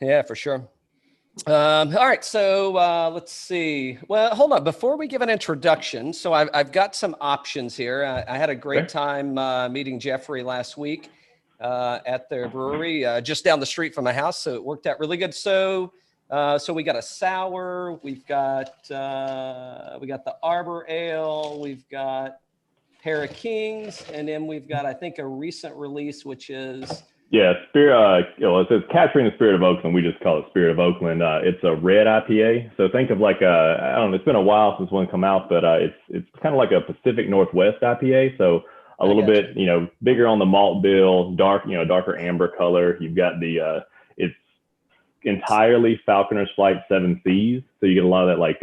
Yeah, for sure. All right, so let's see. Well, hold on. Before we give an introduction, so I've got some options here. I had a great time meeting Geoffrey last week at their brewery just down the street from my house, so it worked out really good. So we got a sour, we got the Arbor Ale, we've got Pair of Kings, and then we've got, I think, a recent release, which is... Yeah, Spirit. It says Capturing the Spirit of Oakland. We just call it Spirit of Oakland. It's a red IPA. So think of like I don't know. It's been a while since one come out, but it's kind of like a Pacific Northwest IPA. So a little bit, bigger on the malt bill, darker amber color. You've got it's entirely Falconer's Flight 7 Seas. So you get a lot of that like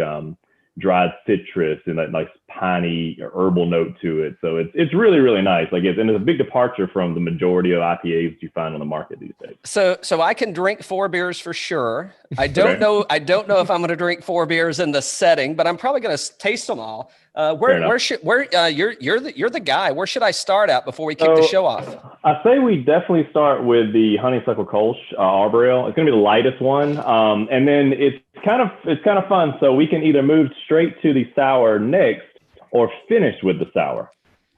dried citrus and that nice piney herbal note to it. So it's really, really nice. And it's a big departure from the majority of IPAs that you find on the market these days. So I can drink 4 beers for sure. I don't know if I'm going to drink 4 beers in the setting, but I'm probably going to taste them all. You're the guy. Where should I start at before we kick the show off? I say we definitely start with the Honeysuckle Kolsch Arbor Ale. It's going to be the lightest one, and then it's kind of fun. So we can either move straight to the sour next, or finish with the sour.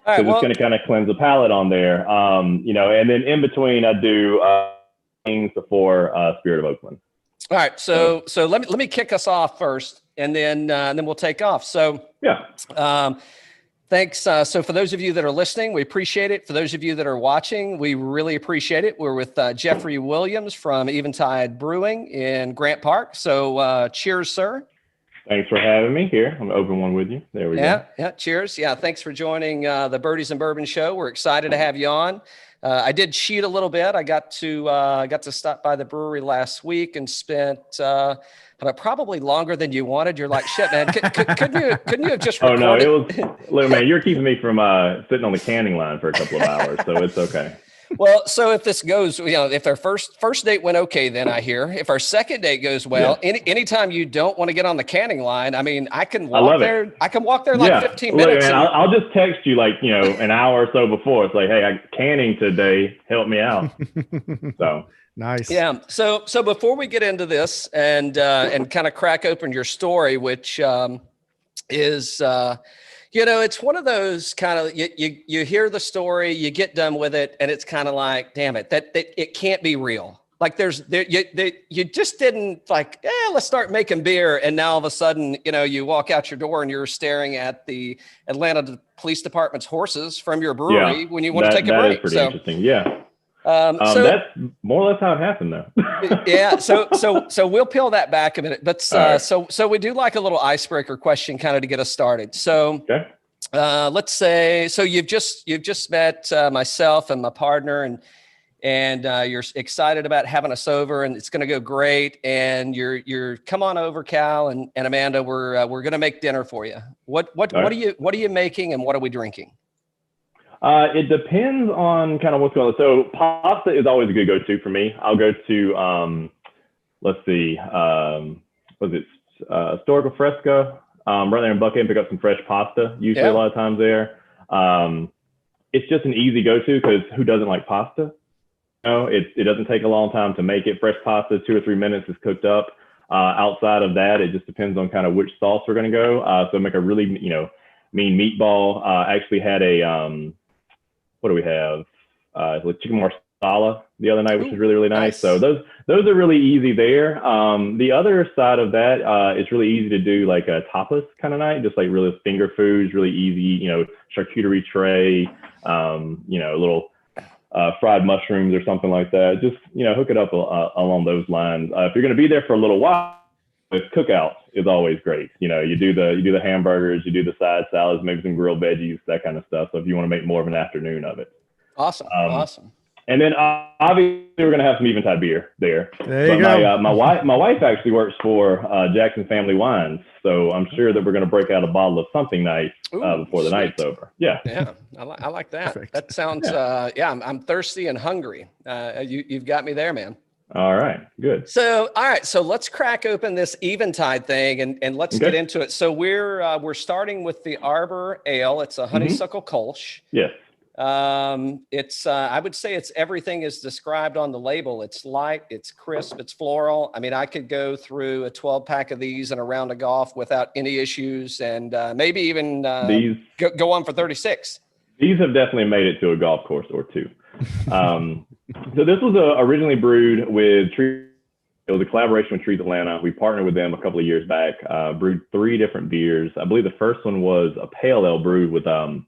All right, so it's going to kind of cleanse the palate on there, and then in between I do things for Spirit of Oakland. All right, so let me kick us off first, and then we'll take off. So yeah. Thanks. So for those of you that are listening, we appreciate it. For those of you that are watching, we really appreciate it. We're with Geoffrey Williams from Eventide Brewing in Grant Park. So cheers, sir. Thanks for having me here. I'm going to open one with you. There we go. Yeah. Cheers. Yeah. Thanks for joining the Birdies Bourbon show. We're excited to have you on. I did cheat a little bit. I got to stop by the brewery last week and spent probably longer than you wanted. You're like, shit, man. Couldn't you have just recorded? Oh no, it was. Look, man, you're keeping me from sitting on the canning line for a couple of hours, so it's okay. Well, so if this goes, if our first date went okay, then I hear. If our second date goes well, anytime you don't want to get on the canning line, I mean, I can walk there. I can walk there like 15 minutes. Man, I'll just text you an hour or so before. It's like, hey, I'm canning today. Help me out. So nice. Yeah. So before we get into this and kind of crack open your story, which is. It's one of those kind of, you hear the story, you get done with it, and it's kind of like, damn it, that it can't be real. Like you just didn't let's start making beer. And now all of a sudden, you walk out your door and you're staring at the Atlanta Police Department's horses from your brewery when you want to take a break. That is pretty interesting. Yeah. So that's more or less how it happened though. Yeah. So we'll peel that back a minute, but so we do like a little icebreaker question kind of to get us started. So, let's say, so you've just met myself and my partner and you're excited about having us over and it's going to go great. And you're come on over, Cal and Amanda, we're going to make dinner for you. What are you making and what are we drinking? It depends on kind of what's going on. So pasta is always a good go-to for me. I'll go to, let's see, was it Storico Fresca? Run there in Buckhead and pick up some fresh pasta. Usually a lot of times there. It's just an easy go-to because who doesn't like pasta? It doesn't take a long time to make it. Fresh pasta, 2 or 3 minutes is cooked up. Outside of that, it just depends on kind of which sauce we're going to go. So make a really, mean meatball. I actually had a, what do we have? Like chicken marsala the other night, which is really, really nice. So those are really easy there. The other side of that is really easy to do like a tapas kind of night, just like really finger foods, really easy, charcuterie tray, little fried mushrooms or something like that. Just, hook it up along those lines. If you're going to be there for a little while, this cookout is always great. You do the hamburgers, you do the side salads, maybe some grilled veggies, that kind of stuff. So if you want to make more of an afternoon of it. Awesome. Awesome. And then obviously we're going to have some Eventide beer there. There you go. My wife actually works for Jackson Family Wines. So I'm sure that we're going to break out a bottle of something nice before the night's over. Yeah. Yeah. I like that. Perfect. That sounds, I'm thirsty and hungry. You've got me there, man. All right, good. So, all right, so let's crack open this Eventide thing and let's get into it. So we're starting with the Arbor Ale. It's a honeysuckle Kolsch. Yes. It's I would say it's everything is described on the label. It's light, it's crisp, it's floral. I mean, I could go through a 12 pack of these and a round of golf without any issues, and maybe even go on for 36. These have definitely made it to a golf course or two. So this was originally brewed with Trees. It was a collaboration with Trees Atlanta. We partnered with them a couple of years back, brewed 3 different beers. I believe the first one was a pale ale brewed with pine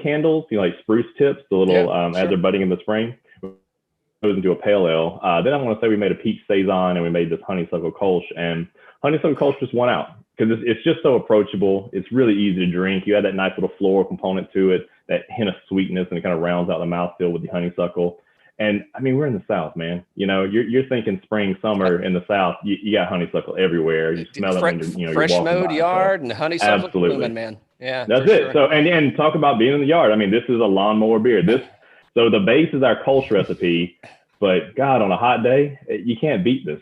candles, like spruce tips, the little, as they're budding in the spring. Goes into a pale ale. Then I want to say we made a peach saison and we made this honeysuckle kolsch, and honeysuckle kolsch just won out because it's just so approachable. It's really easy to drink. You add that nice little floral component to it, that hint of sweetness, and it kind of rounds out the mouthfeel with the honeysuckle. And I mean, we're in the South, man. You're thinking spring, summer in the South. You got honeysuckle everywhere. You smell it when you're fresh walking mowed by, yard so. and honeysuckle Absolutely, blooming, man. Yeah, that's it. Sure. So and talk about being in the yard. I mean, this is a lawnmower beer. So the base is our Kolsch recipe, but God, on a hot day, you can't beat this.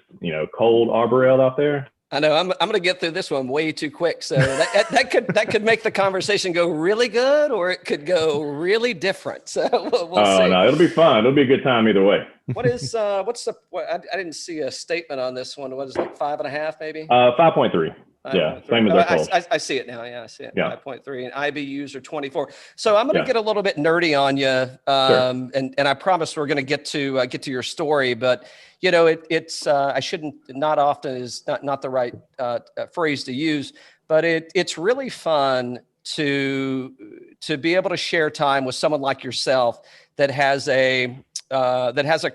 Cold Arbor Ale out there. I know I'm going to get through this one way too quick. So that could make the conversation go really good, or it could go really different. So we'll see. No, it'll be fun. It'll be a good time either way. What I didn't see a statement on this one. What is it, like 5.5 maybe? 5.3. Yeah, same as our Kolsch. I see it now. Yeah, I see it. Yeah. 5.3 and IBUs are 24. So I'm going to get a little bit nerdy on you, and I promise we're going to get to your story. But it's I shouldn't, not often is not the right phrase to use, but it's really fun to be able to share time with someone like yourself that has a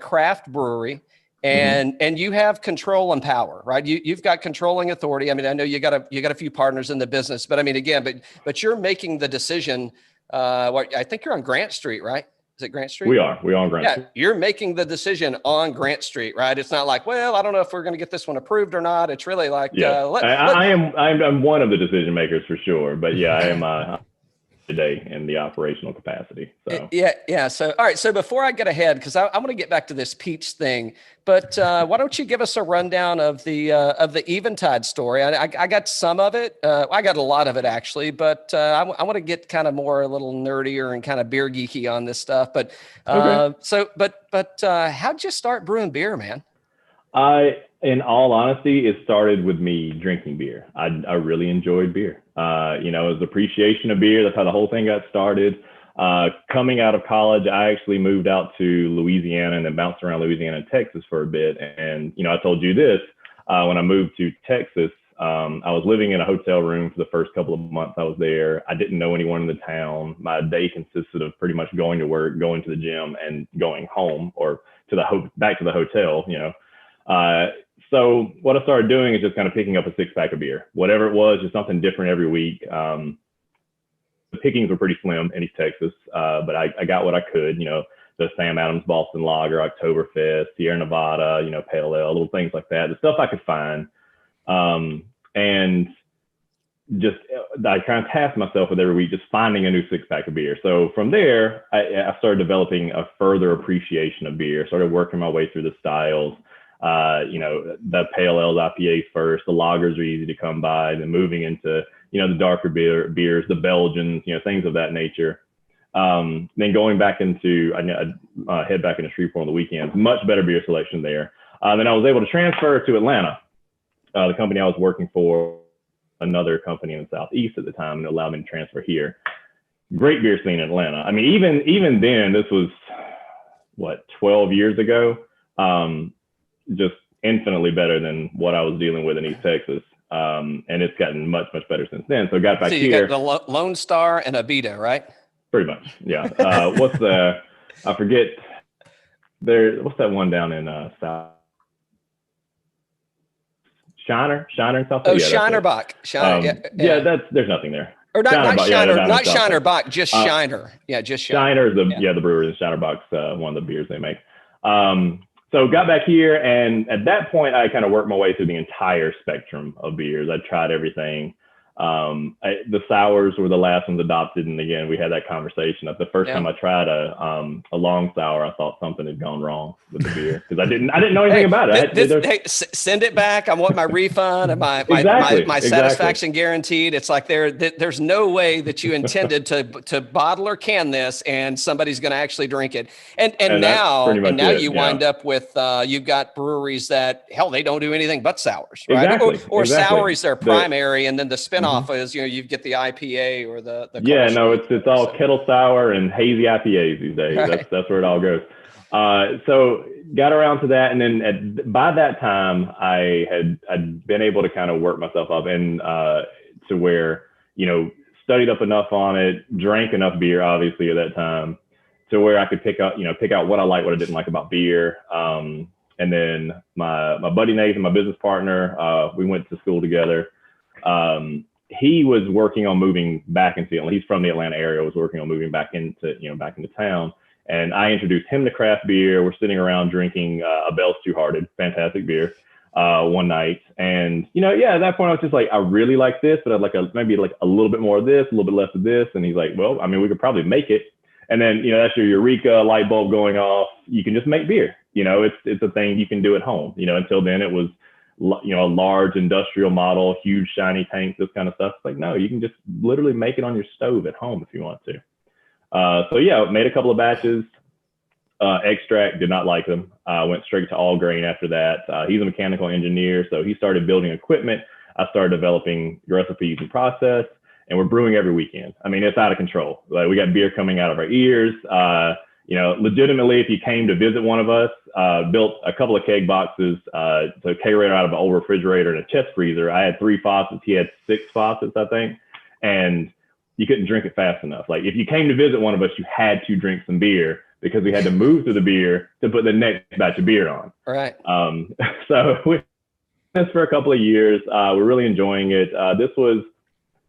craft brewery. And you have control and power, right? You've got controlling authority. I mean, I know you got a few partners in the business, but I mean, again, but you're making the decision. I think you're on Grant Street, right? Is it Grant Street? We are on Grant Street. You're making the decision on Grant Street, right? It's not like, well, I don't know if we're going to get this one approved or not. It's really like, I'm one of the decision makers for sure, but I am today in the operational capacity. So yeah. So all right. So before I get ahead, because I want to get back to this peach thing, but why don't you give us a rundown of the Eventide story? I got some of it. I got a lot of it actually, but I want to get kind of more a little nerdier and kind of beer geeky on this stuff. But how'd you start brewing beer, man? In all honesty, it started with me drinking beer. I really enjoyed beer. It was appreciation of beer. That's how the whole thing got started. Coming out of college, I actually moved out to Louisiana and then bounced around Louisiana and Texas for a bit. And, I told you this, when I moved to Texas, I was living in a hotel room for the first couple of months I was there. I didn't know anyone in the town. My day consisted of pretty much going to work, going to the gym, and going home or back to the hotel, So what I started doing is just kind of picking up a 6-pack of beer, whatever it was, just something different every week. The pickings were pretty slim in East Texas, but I got what I could, the Sam Adams Boston Lager, Oktoberfest, Sierra Nevada, Pale Ale, little things like that, the stuff I could find. And just, I kind of tasked myself with every week just finding a new 6-pack of beer. So from there, I started developing a further appreciation of beer, started working my way through the styles. The pale ales, IPAs first, the lagers are easy to come by, and then moving into, the darker beers, the Belgians, things of that nature. Then going back into, I head back into Shreveport on the weekends, much better beer selection there. Then I was able to transfer to Atlanta, the company I was working for, another company in the Southeast at the time, and it allowed me to transfer here. Great beer scene in Atlanta. I mean, even then, this was 12 years ago. Just infinitely better than what I was dealing with in East Texas. And it's gotten much, much better since then. So I got back here. So you got the Lone Star and Abita, right? Pretty much, yeah. I forget, what's that one down in South? Shiner in South? Oh, Shiner Bach. There's nothing there. Or not Shiner Bach, just Shiner. Yeah, just Shiner. Shiner is the brewer, and Shiner Bach's one of the beers they make. So got back here, and at that point, I kind of worked my way through the entire spectrum of beers. I tried everything. The sours were the last ones adopted, and again, we had that conversation. That the first time I tried a long sour, I thought something had gone wrong with the beer because I didn't know anything about it. Send it back. I want my refund and my satisfaction guaranteed. It's like there's no way that you intended to bottle or can this, and somebody's going to actually drink it. And now you wind up with you've got breweries that they don't do anything but sours, right? Or sours are primary, and then the spinoff is you get the IPA or the it's all kettle sour and hazy IPAs these days. Right. That's where it all goes. So got around to that, and then by that time I'd been able to kind of work myself up and to where studied up enough on it, drank enough beer obviously at that time to where I could pick out what I liked, what I didn't like about beer. And then my buddy Nathan, my business partner, we went to school together. He was working on moving back into Atlanta. He's from the Atlanta area, was working on moving back into town. And I introduced him to craft beer. We're sitting around drinking a Bell's Two Hearted, fantastic beer, one night. And, at that point I was just like, I really like this, but I'd like maybe a little bit more of this, a little bit less of this. And he's like, well, I mean, we could probably make it. And then, that's your eureka light bulb going off. You can just make beer. It's a thing you can do at home. Until then it was, a large industrial model, huge shiny tanks, this kind of stuff. It's like, no, you can just literally make it on your stove at home if you want to. Made a couple of batches. Extract, did not like them. Went straight to all grain after that. He's a mechanical engineer, so he started building equipment. I started developing recipes and process, and we're brewing every weekend. I mean, it's out of control. Like, we got beer coming out of our ears. Legitimately, if you came to visit one of us, built a couple of keg boxes, so a kegerator out of an old refrigerator and a chest freezer. I had 3 faucets. He had 6 faucets, I think. And you couldn't drink it fast enough. Like, if you came to visit one of us, you had to drink some beer because we had to move through the beer to put the next batch of beer on. All right. So we did this for a couple of years. We're really enjoying it. This was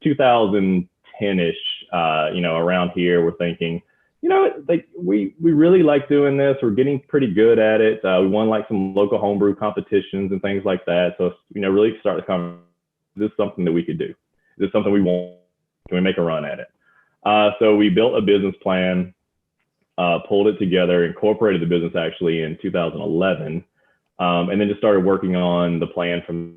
2010-ish, around here. We're thinking, we really like doing this. We're getting pretty good at it. We won some local homebrew competitions and things like that. So, really start the conversation. Is this something that we could do? Is this something we want? Can we make a run at it? So we built a business plan, pulled it together, incorporated the business actually in 2011, and then just started working on the plan from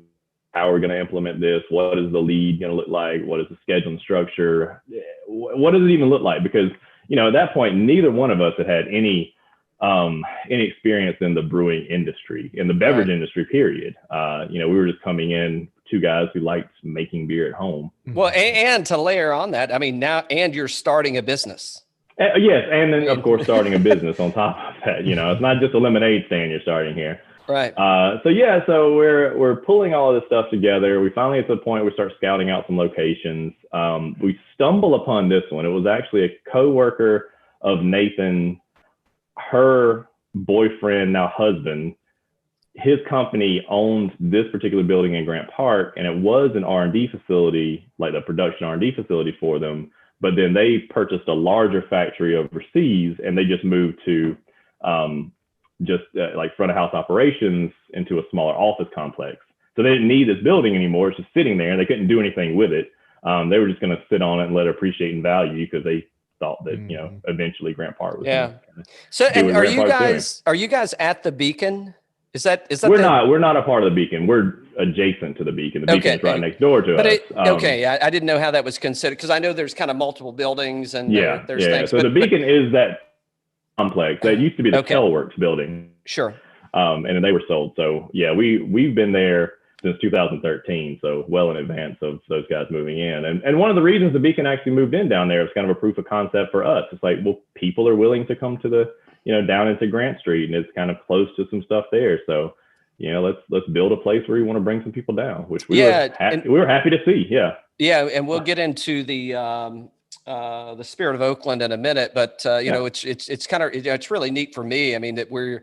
how we're going to implement this. What is the lead going to look like? What is the scheduling structure? What does it even look like? Because at that point, neither one of us had any experience in the brewing industry, in the beverage industry, period. We were just coming in, 2 guys who liked making beer at home. Well, and to layer on that, I mean, and you're starting a business. Yes, and then of course starting a business on top of that. It's not just a lemonade stand you're starting here. Right. So we're pulling all of this stuff together. We finally get to the point we start scouting out some locations. We stumble upon this one. It was actually a coworker of Nathan, her boyfriend, now husband. His company owned this particular building in Grant Park, and it was an R&D facility, like a production R&D facility for them. But then they purchased a larger factory overseas, and they just moved to front of house operations into a smaller office complex. So they didn't need this building anymore. It's just sitting there, and they couldn't do anything with it. They were just going to sit on it and let it appreciate in value because they thought that eventually Grant Park was. Yeah. So, and are you guys at the Beacon? Is that we're not a part of the Beacon. We're adjacent to the Beacon. The Beacon is right next door to us. I didn't know how that was considered because I know there's kind of multiple buildings and there's things. So the Beacon is that complex that used to be the Kellworks building. Sure. And then they were sold. So we've been there since 2013. So well in advance of those guys moving in. And one of the reasons the Beacon actually moved in down there was kind of a proof of concept for us. It's like, well, people are willing to come to the, down into Grant Street, and it's kind of close to some stuff there. So, let's build a place where you want to bring some people down, which we were happy to see. Yeah. Yeah. And we'll get into the Spirit of Oakland in a minute, but it's kind of, it's really neat for me. I mean, that we're,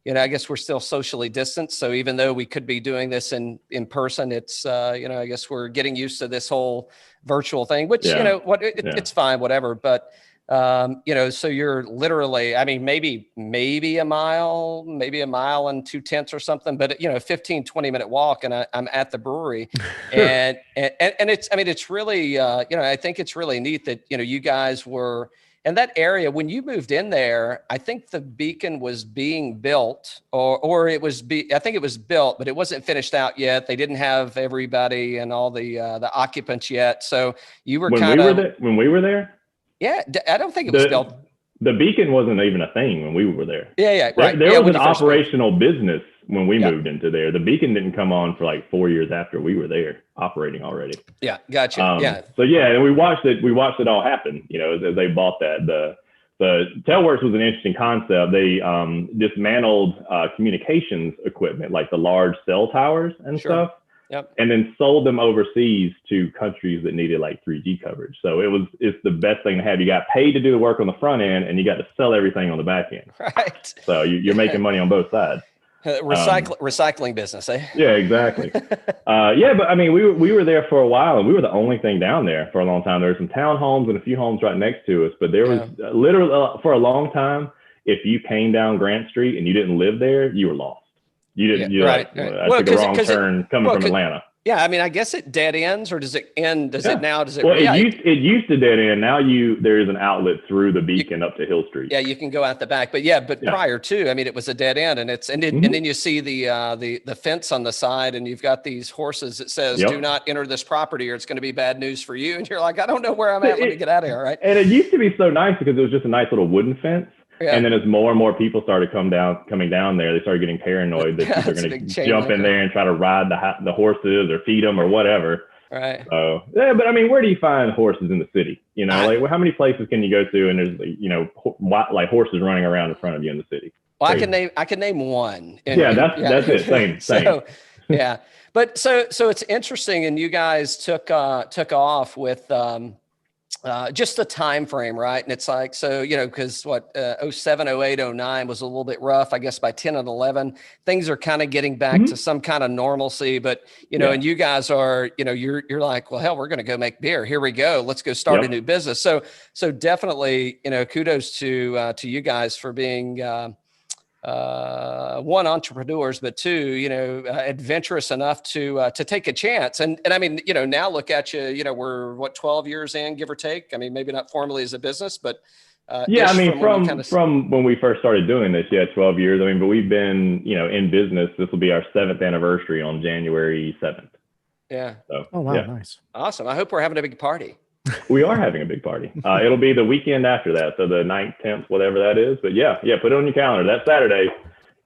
I guess we're still socially distanced. So even though we could be doing this in person, it's, I guess we're getting used to this whole virtual thing, which, it's fine, whatever. But So you're literally, I mean, maybe a mile and 2/10 or something, but 15, 20-minute walk, and I'm at the brewery. and it's, I mean, it's really, I think it's really neat that, you guys were in that area when you moved in there. I think the beacon was being built, or it was, I think it was built, but it wasn't finished out yet. They didn't have everybody and all the occupants yet. So you were when we were there. Yeah, I don't think it was built. The beacon wasn't even a thing when we were there. Yeah, right. There was an operational business when we moved into there. The beacon didn't come on for like 4 years after we were there operating already. Yeah, gotcha. So and we watched it all happen. As they bought that. The Tailworks was an interesting concept. They dismantled communications equipment like the large cell towers and stuff. Yep. And then sold them overseas to countries that needed like 3G coverage. So it's the best thing to have. You got paid to do the work on the front end, and you got to sell everything on the back end. Right. So you're making money on both sides. Recycling business, eh? Yeah, exactly. But I mean, we were there for a while, and we were the only thing down there for a long time. There were some townhomes and a few homes right next to us, but there was literally for a long time, if you came down Grant Street and you didn't live there, you were lost. You didn't. I took a wrong turn coming from Atlanta. Yeah, I mean, I guess it dead ends, or does it end? Does it now? Does it? Well, it used to dead end. Now there is an outlet through the beacon up to Hill Street. Yeah, you can go out the back, but prior to, I mean, it was a dead end, and then you see the fence on the side, and you've got these horses that says, "Do not enter this property, or it's going to be bad news for you." And you're like, I don't know where I'm at. Let me get out of here, right? And it used to be so nice because it was just a nice little wooden fence. Yeah. And then as more and more people started coming down there, they started getting paranoid that people are going to jump in there and try to ride the horses or feed them or whatever. Right. So but I mean, where do you find horses in the city? Like, how many places can you go to and there's like horses running around in front of you in the city? Well, I can name one. That's it. Same. So, yeah, but so it's interesting, and you guys took off with. Just the time frame, right? And it's like, so, because 07, 08, 09 was a little bit rough. I guess by 10 and 11, things are kind of getting back to some kind of normalcy. But, and you guys are, you're like, well, hell, we're going to go make beer. Here we go. Let's go start a new business. So definitely, kudos to you guys for being, one, entrepreneurs, but two, adventurous enough to take a chance. And I mean, now look at you, we're 12 years in, give or take. I mean, maybe not formally as a business, but I mean, from when we first started doing this, 12 years. I mean, but we've been, in business. This will be our 7th anniversary on January 7th. Yeah. So, oh, wow. Yeah. Nice. Awesome. I hope we're having a big party. We are having a big party. It'll be the weekend after that. So the 9th, 10th, whatever that is. But put it on your calendar. That Saturday,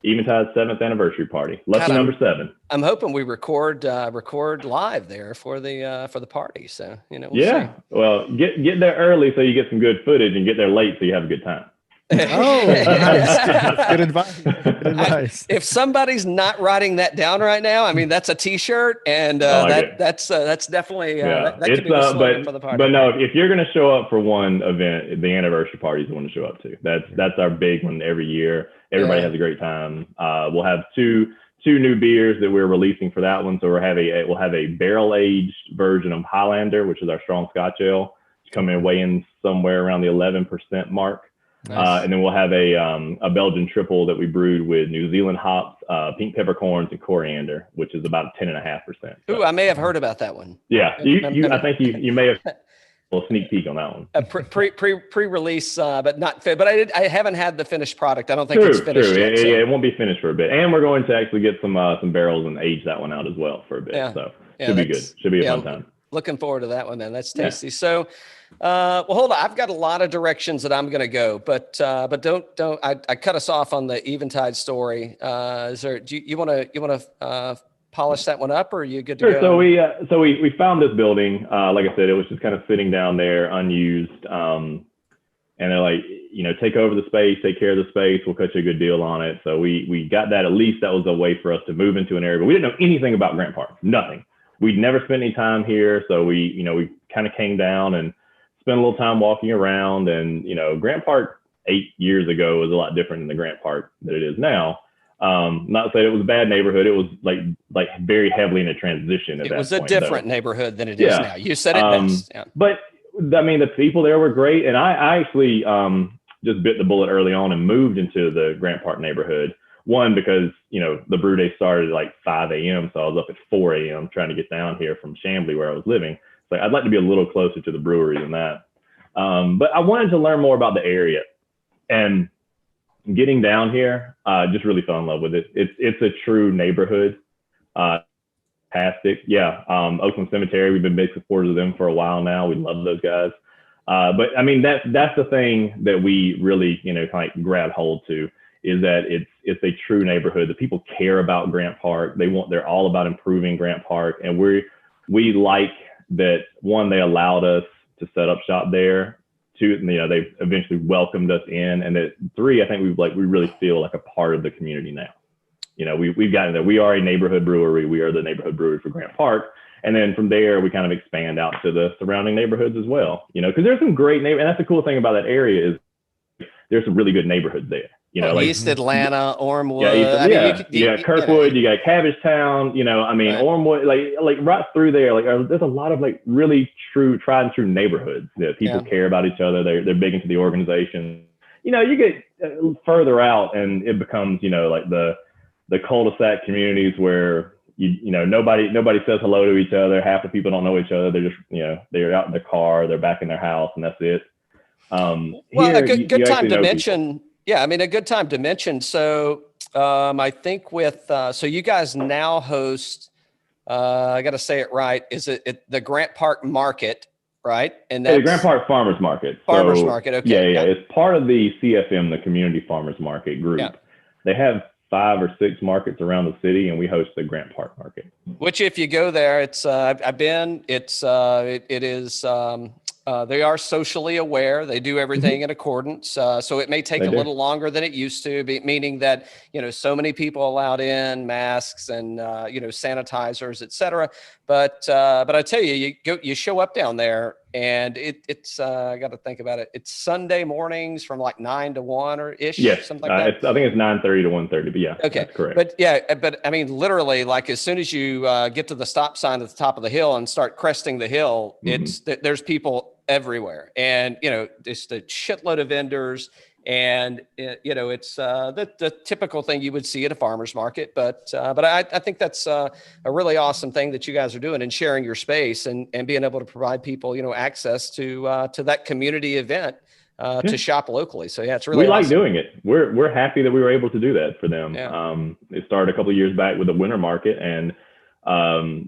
Eventide's 7th anniversary party. Lucky number 7. I'm hoping we record live there for the party. So, we'll see. Well, get there early so you get some good footage, and get there late so you have a good time. Oh, nice. Good advice. If somebody's not writing that down right now, I mean, that's a T-shirt, and that's definitely that could be the slogan for the party. But no, if you're going to show up for one event, the anniversary party is the one to show up to. That's our big one every year. Everybody has a great time. We'll have two new beers that we're releasing for that one. So we'll have a barrel aged version of Highlander, which is our strong Scotch ale. It's coming weighing somewhere around the 11% mark. Nice. And then we'll have a Belgian triple that we brewed with New Zealand hops, pink peppercorns, and coriander, which is about 10.5%. Ooh, I may have heard about that one. Yeah, I think you may have a little sneak peek on that one. Pre-release, but not. But I haven't had the finished product. I don't think it's finished yet. Yeah, it won't be finished for a bit, and we're going to actually get some barrels and age that one out as well for a bit. Yeah. So should be good. Should be a fun time. Looking forward to that one, man. That's tasty. Yeah. So, well, hold on. I've got a lot of directions that I'm going to go, but don't. I cut us off on the Eventide story. Is there? Do you want to polish that one up, or are you good to go? So we found this building. Like I said, it was just kind of sitting down there, unused. And they're like, take over the space, take care of the space. We'll cut you a good deal on it. So we got that. At least that was a way for us to move into an area, but we didn't know anything about Grant Park. Nothing. We'd never spent any time here. So we kind of came down and spent a little time walking around. And, Grant Park 8 years ago was a lot different than the Grant Park that it is now. Not to say it was a bad neighborhood. It was like very heavily in a transition. It was a different neighborhood than it is now. You said it best. Yeah. But I mean, the people there were great. And I actually just bit the bullet early on and moved into the Grant Park neighborhood. One, because, the brew day started at like 5 a.m. So I was up at 4 a.m. trying to get down here from Chamblee where I was living. So I'd like to be a little closer to the brewery than that. But I wanted to learn more about the area. And getting down here, just really fell in love with it. It's a true neighborhood. Fantastic. Yeah. Oakland Cemetery, we've been big supporters of them for a while now. We love those guys. But I mean, that's the thing that we really, kind of grab hold to, is that it's a true neighborhood. The people care about Grant Park. They're all about improving Grant Park. And we like that, one, they allowed us to set up shop there. Two, they eventually welcomed us in. And that, three, I think we really feel like a part of the community now. We've gotten there. We are a neighborhood brewery. We are the neighborhood brewery for Grant Park. And then from there, we kind of expand out to the surrounding neighborhoods as well, because there's some great and that's the cool thing about that area is there's some really good neighborhoods there. East Atlanta, Ormwood. Kirkwood, you got Cabbagetown, right. Ormwood, like right through there, there's a lot of really true, tried and true neighborhoods that people care about each other. They're big into the organization. You get further out and it becomes, like the cul-de-sac communities where nobody says hello to each other. Half the people don't know each other. They're just, they're out in their car, they're back in their house, and that's it. A good time to mention. Yeah, I mean, a good time to mention. So I think so you guys now host, I got to say it right, is it the Grant Park Market, right? And that's the Grant Park Farmers Market. Farmers Market, okay. Yeah. It's part of the CFM, the Community Farmers Market group. Yeah. They have 5 or 6 markets around the city, and we host the Grant Park Market. Which, if you go there, it's I've been. It is. They are socially aware. They do everything in accordance. So it may take a little longer than it used to be, meaning that, so many people allowed in, masks and, sanitizers, et cetera. But I tell you, you show up down there and it's I got to think about it. It's Sunday mornings from like 9 to 1 or ish. Yes. Something like that. I think it's 9:30 to 1:30, but yeah. Okay. That's correct. But I mean, literally, like as soon as you get to the stop sign at the top of the hill and start cresting the hill, there's people everywhere, and just a shitload of vendors, and it's the typical thing you would see at a farmer's market. But I think that's a really awesome thing that you guys are doing and sharing your space and being able to provide people access to that community event to shop locally. So yeah, it's really like awesome. doing it. We're happy that we were able to do that for them. Yeah. It started a couple of years back with the winter market, and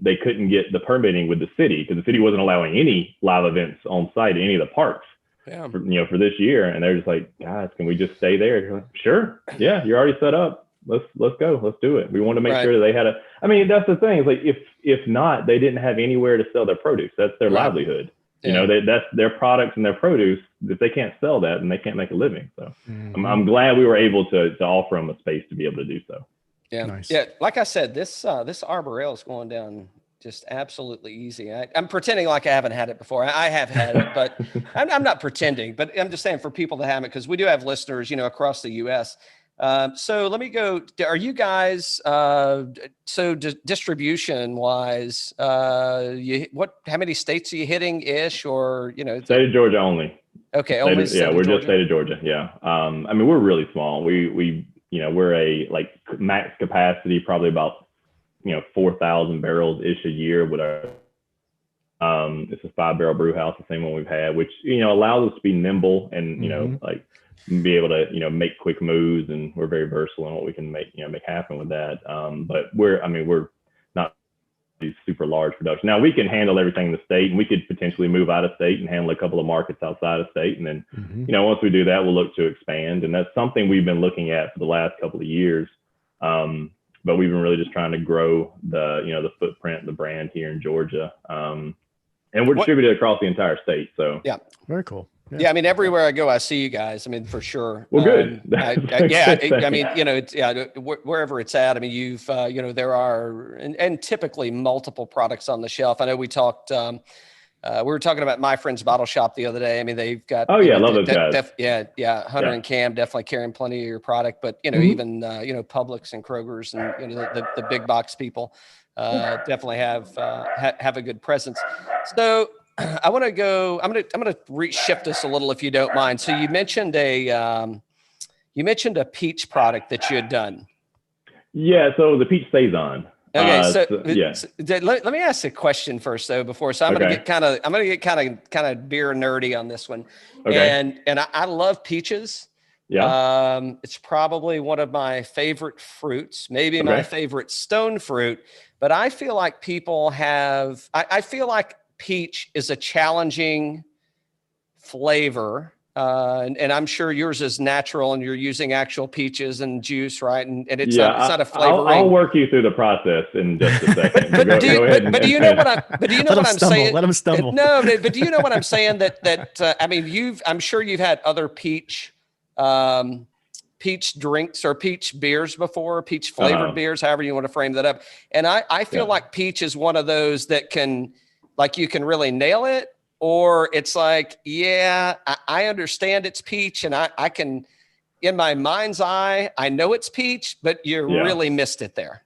they couldn't get the permitting with the city because the city wasn't allowing any live events on site in any of the parks. Yeah. For this year, and they're just like, guys, can we just stay there? Like, sure, yeah, you're already set up. Let's go, let's do it. We want to make sure that they had I mean, that's the thing. It's like if not, they didn't have anywhere to sell their produce. That's their livelihood. Yeah. That's their products and their produce. If they can't sell that, then they can't make a living. So I'm glad we were able to offer them a space to be able to do so. Yeah. Nice. Yeah. Like I said, this Arbor Ale is going down just absolutely easy. I'm pretending like I haven't had it before. I have had it, but I'm not pretending, but I'm just saying for people that haven't, because we do have listeners, across the US. So let me go. Are you guys, distribution wise, how many states are you hitting ish, or, State of Georgia only. Okay. We're just state of Georgia. Yeah. I mean, we're really small. We're a max capacity, probably about 4,000 barrels ish a year with our it's a 5-barrel brew house, the same one we've had, which allows us to be nimble and be able to make quick moves, and we're very versatile in what we can make happen with that. But we're not these super large production. Now we can handle everything in the state, and we could potentially move out of state and handle a couple of markets outside of state, and then once we do that, we'll look to expand, and that's something we've been looking at for the last couple of years. But we've been really just trying to grow the footprint, the brand here in Georgia. And we're distributed across the entire state. So yeah, very cool. Yeah. I mean, everywhere I go, I see you guys. I mean, for sure. Well, good. Wherever it's at. I mean, you've, there are, and typically multiple products on the shelf. I know we talked, we were talking about My Friend's Bottle Shop the other day. I mean, they've got. Oh yeah, I love those guys. Hunter and Cam definitely carrying plenty of your product, but even Publix and Kroger's and the big box people definitely have a good presence. So I want to go. I'm gonna shift this a little if you don't mind. So you mentioned a peach product that you had done. Yeah, so the peach saison. Okay, let me ask a question first, though. I'm gonna get kind of beer nerdy on this one. Okay. And I love peaches. Yeah. It's probably one of my favorite fruits, maybe my favorite stone fruit. But I feel like I feel like peach is a challenging flavor. And I'm sure yours is natural and you're using actual peaches and juice, right? And it's not a flavoring. I'll work you through the process in just a second. But do you know what I'm saying? Let him stumble. No, but do you know what I'm saying? I'm sure you've had other peach drinks or peach beers before, peach flavored beers, however you want to frame that up. And I feel like peach is one of those that you can really nail it. Or it's like, yeah, I understand it's peach, and I can, in my mind's eye, I know it's peach, but you really missed it there.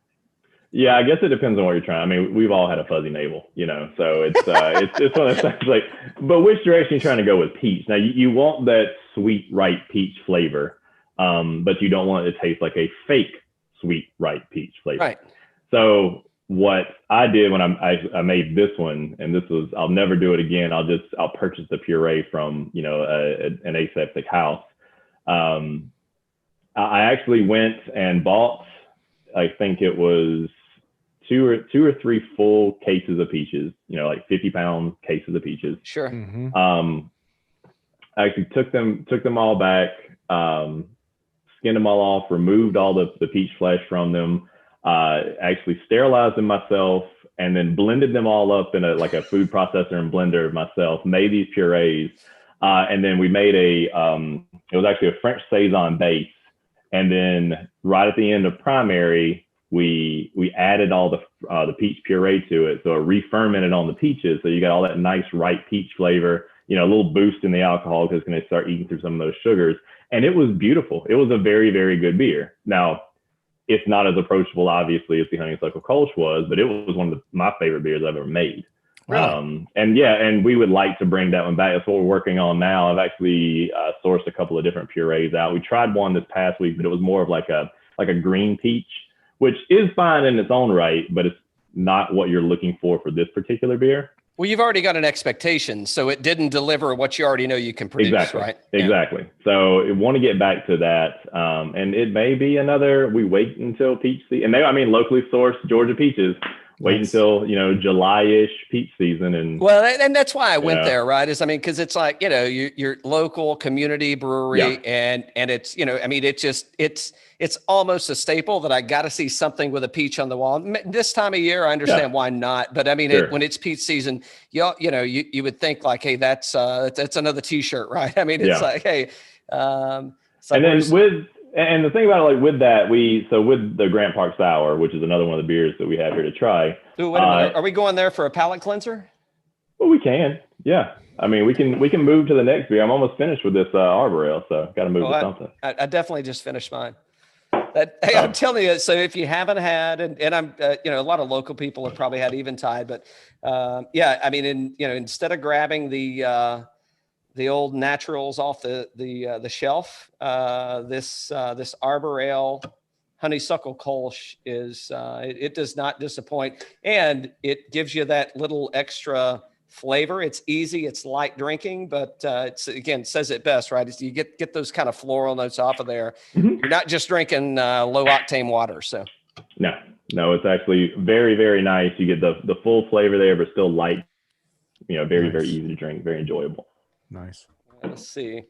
Yeah, I guess it depends on what you're trying. I mean, we've all had a fuzzy navel, so it's it's one of those things like, but which direction you're trying to go with peach? Now you want that sweet, ripe peach flavor, but you don't want it to taste like a fake sweet, ripe peach flavor. Right. So what I did when I made this one, and I'll never do it again. I'll purchase the puree from, an aseptic house. I actually went and bought, I think it was two or three full cases of peaches, like 50-pound cases of peaches. Sure. Mm-hmm. I actually took them all back, skinned them all off, removed all the peach flesh from them. Actually sterilized them myself, and then blended them all up in a food processor and blender myself, made these purees. And then we made it was actually a French Saison base. And then right at the end of primary, we added all the peach puree to it. So it re-fermented on the peaches. So you got all that nice ripe peach flavor, a little boost in the alcohol because it's going to start eating through some of those sugars. And it was beautiful. It was a very, very good beer. Now, it's not as approachable, obviously, as the Honeysuckle Kolsch was, but it was one of my favorite beers I've ever made. Really? And we would like to bring that one back. That's what we're working on now. I've actually sourced a couple of different purees out. We tried one this past week, but it was more of like a green peach, which is fine in its own right, but it's not what you're looking for this particular beer. Well, you've already got an expectation, so it didn't deliver what you already know you can produce, right? Exactly. Yeah. So I want to get back to that. And it may be we wait until peach season. And locally sourced Georgia peaches, wait until, July-ish peach season. And that's why I went there, right? Because it's like, your local community brewery and it's, it's almost a staple that I got to see something with a peach on the wall. This time of year, I understand why not. But when it's peach season, you would think like, hey, that's another T-shirt, right? It's like, hey, and the thing about it, with that, with the Grant Park Sour, which is another one of the beers that we have here to try. Ooh, wait a minute. Are we going there for a palate cleanser? Well, we can. Yeah. We can move to the next beer. I'm almost finished with this Arbor Ale, so got to move to something. I definitely just finished mine. Hey, I'm telling you. So if you haven't had, and I'm, a lot of local people have probably had Eventide, but instead of grabbing the old naturals off the shelf, this Arbor Ale Honeysuckle Kolsch is it does not disappoint, and it gives you that little extra flavor. It's easy, it's light drinking, but it says it best, right? It's, you get those kind of floral notes off of there. Mm-hmm. You're not just drinking low octane water. So no, it's actually very, very nice. You get the full flavor there, but still light. Very, very easy to drink, very enjoyable. Nice. Let's see.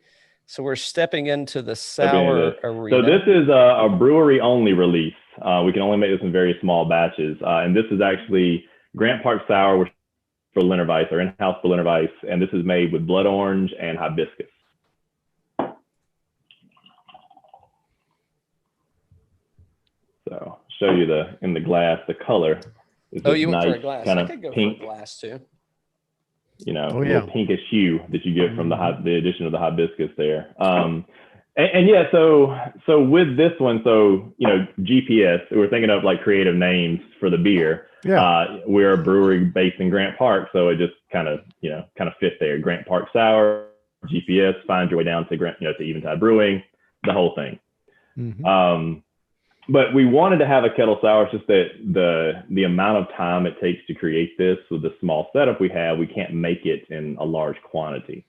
So we're stepping into the sour arena. So this is a brewery only release. We can only make this in very small batches. And this is actually Grant Park Sour, which Berliner Weiss, our in-house Berliner Weiss. And this is made with blood orange and hibiscus. So show you in the glass, the color. You went for a glass. Kind I of could go pink, for a glass too. Little pinkish hue that you get from the addition of the hibiscus there. And yeah, so with this one, so GPS, we're thinking of like creative names for the beer. Yeah. We're a brewery based in Grant Park, so it just kind of fit there. Grant Park Sour, GPS, find your way down to Grant, to Eventide Brewing, the whole thing. Mm-hmm. But we wanted to have a kettle sour. It's just that the amount of time it takes to create this with the small setup we have, we can't make it in a large quantity.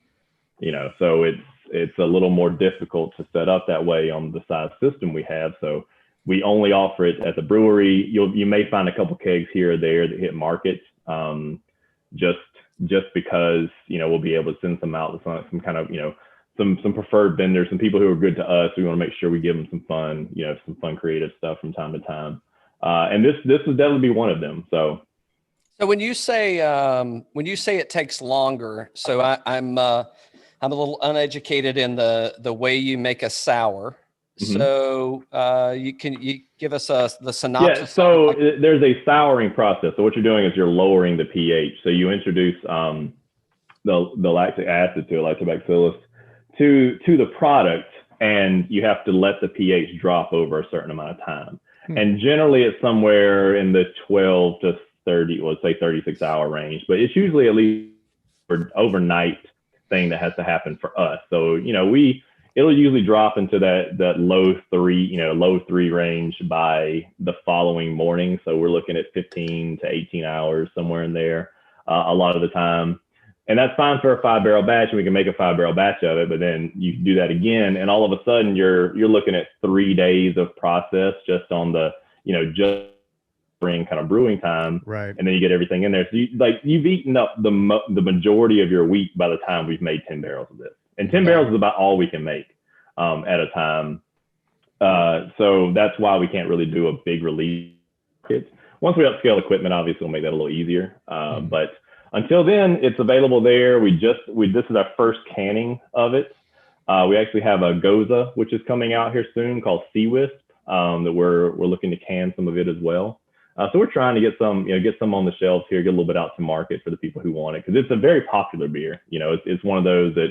So it's a little more difficult to set up that way on the size system we have. So we only offer it at the brewery. You may find a couple kegs here or there that hit market, just because we'll be able to send some out to some kind of some preferred vendors, some people who are good to us. We want to make sure we give them some fun creative stuff from time to time. And this would definitely be one of them. So when you say it takes longer, so I'm a little uneducated in the way you make a sour. Mm-hmm. So you give us the synopsis? Yeah, so there's a souring process. So what you're doing is you're lowering the pH. So you introduce the lactic acid to it, lactobacillus, to the product, and you have to let the pH drop over a certain amount of time. And generally it's somewhere in the 12 to 30, let's say 36 hour range, but it's usually at least an overnight thing that has to happen for us. So, it'll usually drop into that low three range by the following morning. So we're looking at 15 to 18 hours, somewhere in there, a lot of the time. And that's fine for a 5-barrel batch, and we can make a 5-barrel batch of it, but then you do that again, and all of a sudden you're looking at 3 days of process just on the, just spring kind of brewing time. Right. And then you get everything in there. So you've eaten up the majority of your week by the time we've made 10 barrels of this. And 10 barrels is about all we can make at a time. So that's why we can't really do a big release. Once we upscale equipment, obviously we'll make that a little easier. But until then, it's available there. This is our first canning of it. We actually have a Gozo, which is coming out here soon, called Sea Wisp, that we're looking to can some of it as well. So we're trying to get some on the shelves here, get a little bit out to market for the people who want it, because it's a very popular beer. It's one of those that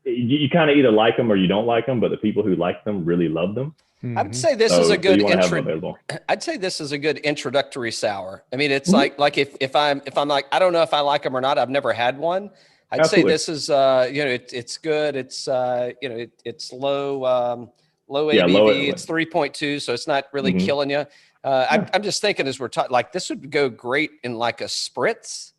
you kind of either like them or you don't like them, but the people who like them really love them. I would say this is a good I'd say this is a good introductory sour. I mean, it's like if I'm like, I don't know if I like them or not. I've never had one. I'd Absolutely. say this is it's good. It's it's low ABV. It's 3.2, so it's not really killing you. I'm just thinking as we're talking, like this would go great in like a spritz.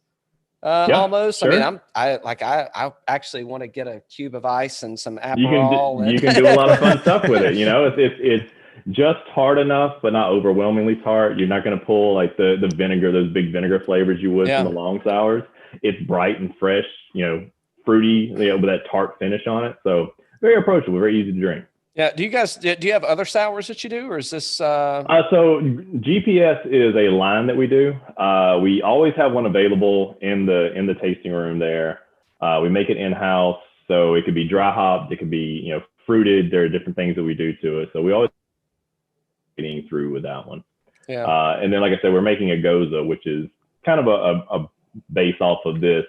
Almost. Sure. I mean, I actually want to get a cube of ice and some Arbor Ale. You can do a lot of fun stuff with it. It's just tart enough, but not overwhelmingly tart. You're not going to pull like the vinegar, those big vinegar flavors you would from the long sours. It's bright and fresh, fruity, with that tart finish on it. So very approachable, very easy to drink. Yeah. Do you have other sours that you do, or is this? So GPS is a line that we do. We always have one available in the tasting room there. We make it in-house, so it could be dry hopped, it could be fruited. There are different things that we do to it. So we always getting through with that one. Yeah. And then, like I said, we're making a Gozo, which is kind of a base off of this.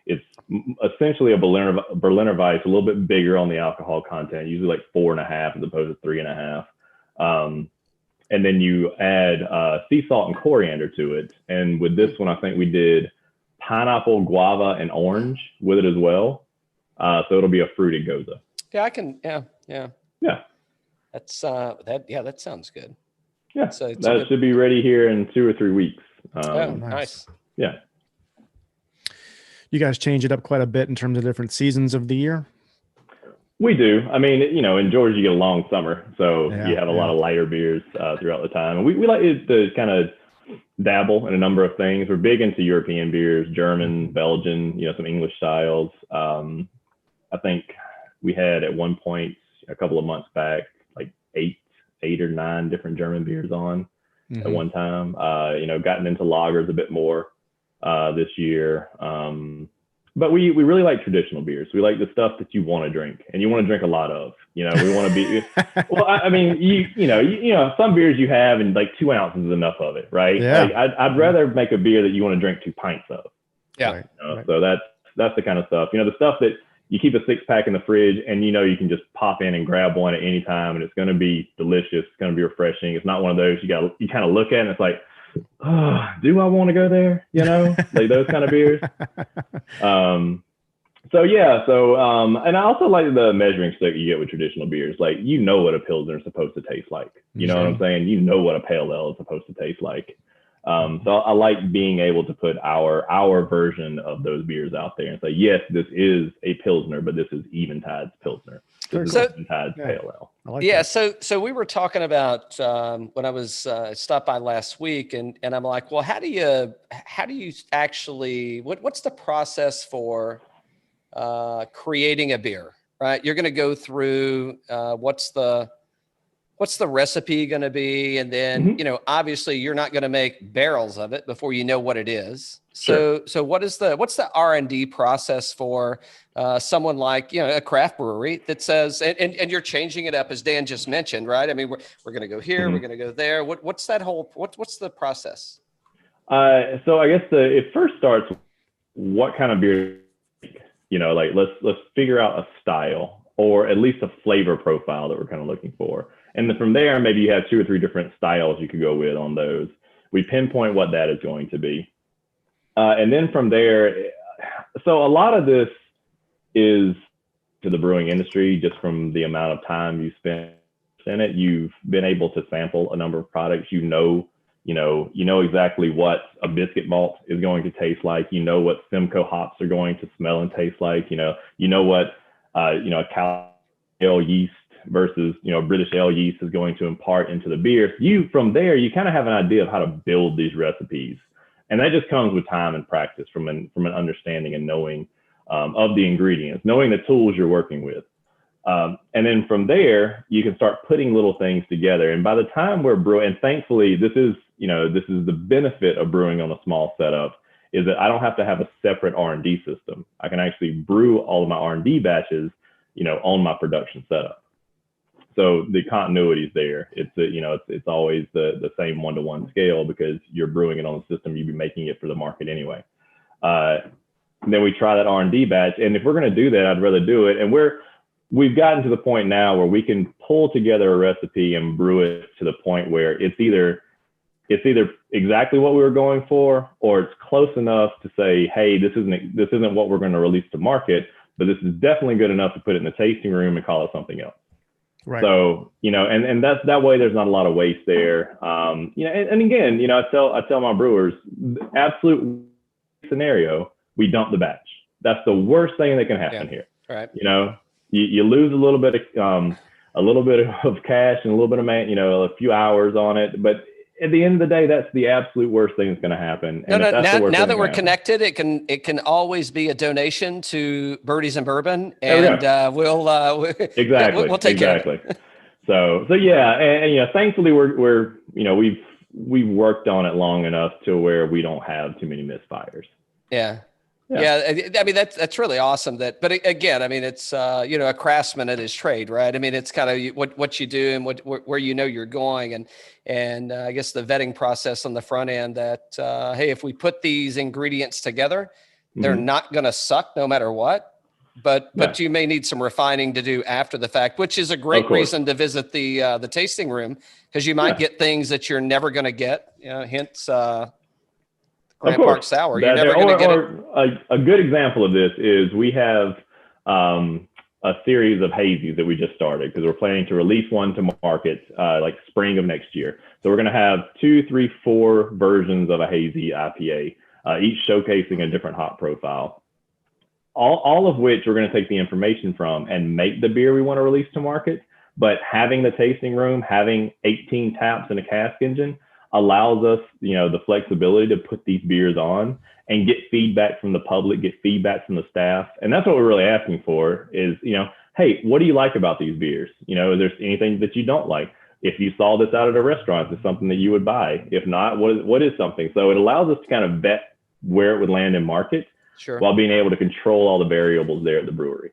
It's essentially a Berliner Weiss, a little bit bigger on the alcohol content, usually like 4.5 as opposed to 3.5. And then you add sea salt and coriander to it. And with this one, I think we did pineapple, guava, and orange with it as well. So it'll be a fruited Gozo. Yeah, I can. Yeah. That's that sounds good. Yeah, so that should be ready here in 2 or 3 weeks. Nice. Yeah. You guys change it up quite a bit in terms of different seasons of the year? We do. I mean, in Georgia, you get a long summer, so you have a lot of lighter beers throughout the time. And we like to kind of dabble in a number of things. We're big into European beers, German, Belgian, some English styles. I think we had at one point, a couple of months back, like eight or 9 different German beers on at one time. Gotten into lagers a bit more this year. But we really like traditional beers. We like the stuff that you want to drink and you want to drink a lot of. We want to be, well, I mean, some beers you have and like 2 ounces is enough of it, right? Yeah. Like, I'd rather make a beer that you want to drink 2 pints of. Yeah. So that's the kind of stuff, the stuff that you keep a 6-pack in the fridge, and you know you can just pop in and grab one at any time, and it's going to be delicious. It's going to be refreshing. It's not one of those you kind of look at and it's like, oh, do I want to go there? You know, like those kind of beers. And I also like the measuring stick you get with traditional beers. Like, you know what a Pilsner is supposed to taste like. You know what I'm saying? You know what a Pale Ale is supposed to taste like. So I like being able to put our version of those beers out there and say, yes, this is a Pilsner, but this is Eventide's Pilsner. This is Eventide's Pale Ale. I like that. So we were talking about when I was stopped by last week, and I'm like, well, how do you actually, what's the process for creating a beer, right? You're going to go through what's the recipe going to be, and then obviously you're not going to make barrels of it before you know what it is. So what's the R&D process for someone like a craft brewery that says, and you're changing it up, as Dan just mentioned, right? I mean, we're going to go here, we're going to go there. What's the process? So I guess it first starts with what kind of beer. Like let's figure out a style, or at least a flavor profile that we're kind of looking for. And then from there, maybe you have 2 or 3 different styles you could go with on those. We pinpoint what that is going to be. And then from there, so a lot of this is to the brewing industry, just from the amount of time you spend in it. You've been able to sample a number of products. You know exactly what a biscuit malt is going to taste like. You know what Simcoe hops are going to smell and taste like. You know what a Cal Ale yeast versus British Ale yeast is going to impart into the beer. From there, you kind of have an idea of how to build these recipes, and that just comes with time and practice, from an understanding and knowing of the ingredients, knowing the tools you're working with. And then from there, you can start putting little things together. And by the time we're brewing, and thankfully, this is the benefit of brewing on a small setup, is that I don't have to have a separate R&D system. I can actually brew all of my R&D batches, on my production setup. So the continuity is there. It's always the same 1-to-1 scale, because you're brewing it on the system. You'd be making it for the market anyway. Then we try that R&D batch. And if we're going to do that, I'd rather do it. And we've gotten to the point now where we can pull together a recipe and brew it to the point where it's either exactly what we were going for, or it's close enough to say, hey, this isn't what we're going to release to market, but this is definitely good enough to put it in the tasting room and call it something else. Right. So, and that's that way. There's not a lot of waste there. And again, I tell my brewers, absolute scenario, we dump the batch. That's the worst thing that can happen here. Right. You lose a little bit of cash and a little bit of a few hours on it, but at the end of the day, that's the absolute worst thing that's going to happen. Now that we're connected, it can always be a donation to Birdies and Bourbon, and we'll take care of it. So yeah, and thankfully we've worked on it long enough to where we don't have too many misfires. Yeah. I mean, that's really awesome. But again, I mean, it's, a craftsman at his trade, right? I mean, it's kind of what you do and where you're going. And I guess the vetting process on the front end that, hey, if we put these ingredients together, they're not going to suck no matter what. But you may need some refining to do after the fact, which is a great reason to visit the tasting room, because you might get things that you're never going to get, hence, Grand Park Sour. You're never going to get it. A good example of this is we have a series of hazies that we just started, because we're planning to release one to market like spring of next year. So we're going to have 2, 3, 4 versions of a hazy IPA, each showcasing a different hop profile. All of which we're going to take the information from and make the beer we want to release to market. But having the tasting room, having 18 taps and a cask engine, allows us, the flexibility to put these beers on and get feedback from the public, get feedback from the staff. And that's what we're really asking for is, hey, what do you like about these beers? Is there anything that you don't like? If you saw this out at a restaurant, is it something that you would buy? If not, what is something? So it allows us to kind of vet where it would land in market, while being able to control all the variables there at the brewery.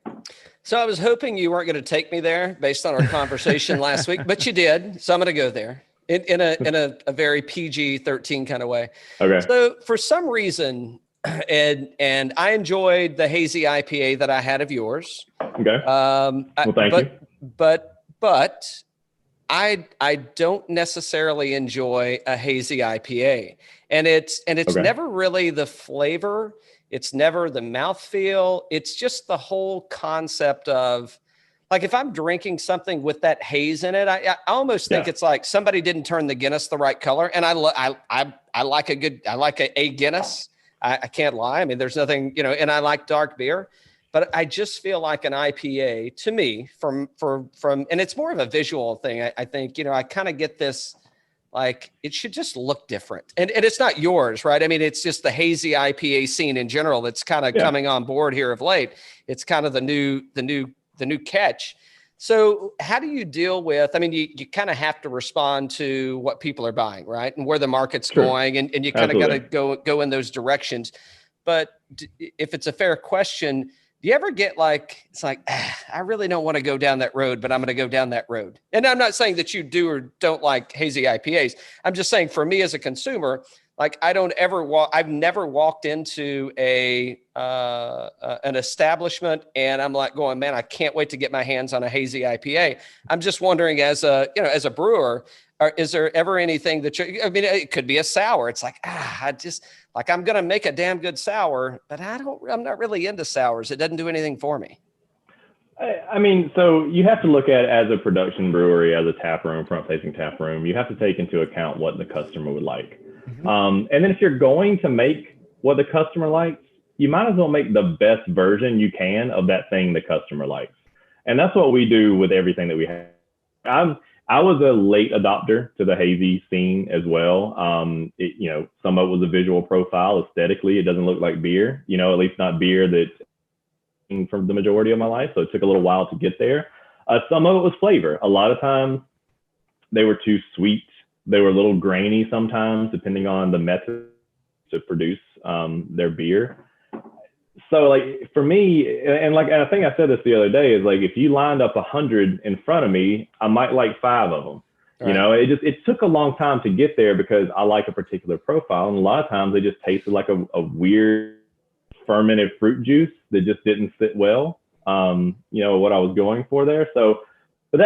So I was hoping you weren't going to take me there based on our conversation last week, but you did. So I'm going to go there. In a very PG-13 kind of way. Okay. So for some reason, and I enjoyed the hazy IPA that I had of yours. Okay. Well, thank you. But I don't necessarily enjoy a hazy IPA, and it's Okay. never really the flavor. It's never the mouthfeel. It's just the whole concept of, like, if I'm drinking something with that haze in it, I almost think it's like somebody didn't turn the Guinness the right color. And I like a Guinness. I can't lie. I mean, there's nothing, and I like dark beer, but I just feel like an IPA to me from, and it's more of a visual thing. I think, I kind of get this, like, it should just look different. And it's not yours, right? I mean, it's just the hazy IPA scene in general that's kind of coming on board here of late. It's kind of the new catch. So how do you deal with, I mean, you kind of have to respond to what people are buying, right? And where the market's going, and you kind of got to go in those directions. But if it's a fair question, do you ever get like, it's like, I really don't want to go down that road, but I'm going to go down that road. And I'm not saying that you do or don't like hazy IPAs. I'm just saying, for me as a consumer, like, I've never walked into an establishment and I'm like going, man, I can't wait to get my hands on a hazy IPA. I'm just wondering, as a brewer, is there ever anything that I mean, it could be a sour. It's like, I'm going to make a damn good sour, but I'm not really into sours. It doesn't do anything for me. I mean, so you have to look at it as a production brewery, as a tap room, front-facing tap room. You have to take into account what the customer would like. And then if you're going to make what the customer likes, you might as well make the best version you can of that thing the customer likes. And that's what we do with everything that we have. I was a late adopter to the hazy scene as well. Some of it was a visual profile. Aesthetically, it doesn't look like beer, at least not beer that from the majority of my life. So it took a little while to get there. Some of it was flavor. A lot of times they were too sweet. They were a little grainy sometimes, depending on the method to produce their beer. So, like, for me, and I think I said this the other day, is like, if you lined up 100 in front of me, I might like 5 of them. Right. It took a long time to get there because I like a particular profile. And a lot of times they just tasted like a weird fermented fruit juice that just didn't sit well, what I was going for there. So, but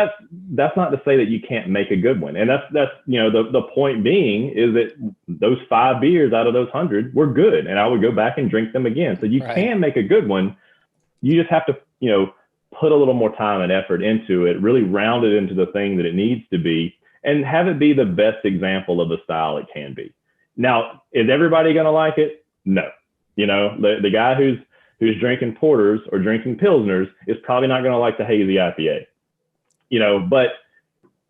that's not to say that you can't make a good one. And that's the point being is that those 5 beers out of those 100 were good, and I would go back and drink them again. So you can make a good one. You just have to, put a little more time and effort into it, really round it into the thing that it needs to be, and have it be the best example of the style it can be. Now, is everybody going to like it? No. The guy who's drinking porters or drinking pilsners is probably not going to like the hazy IPA. But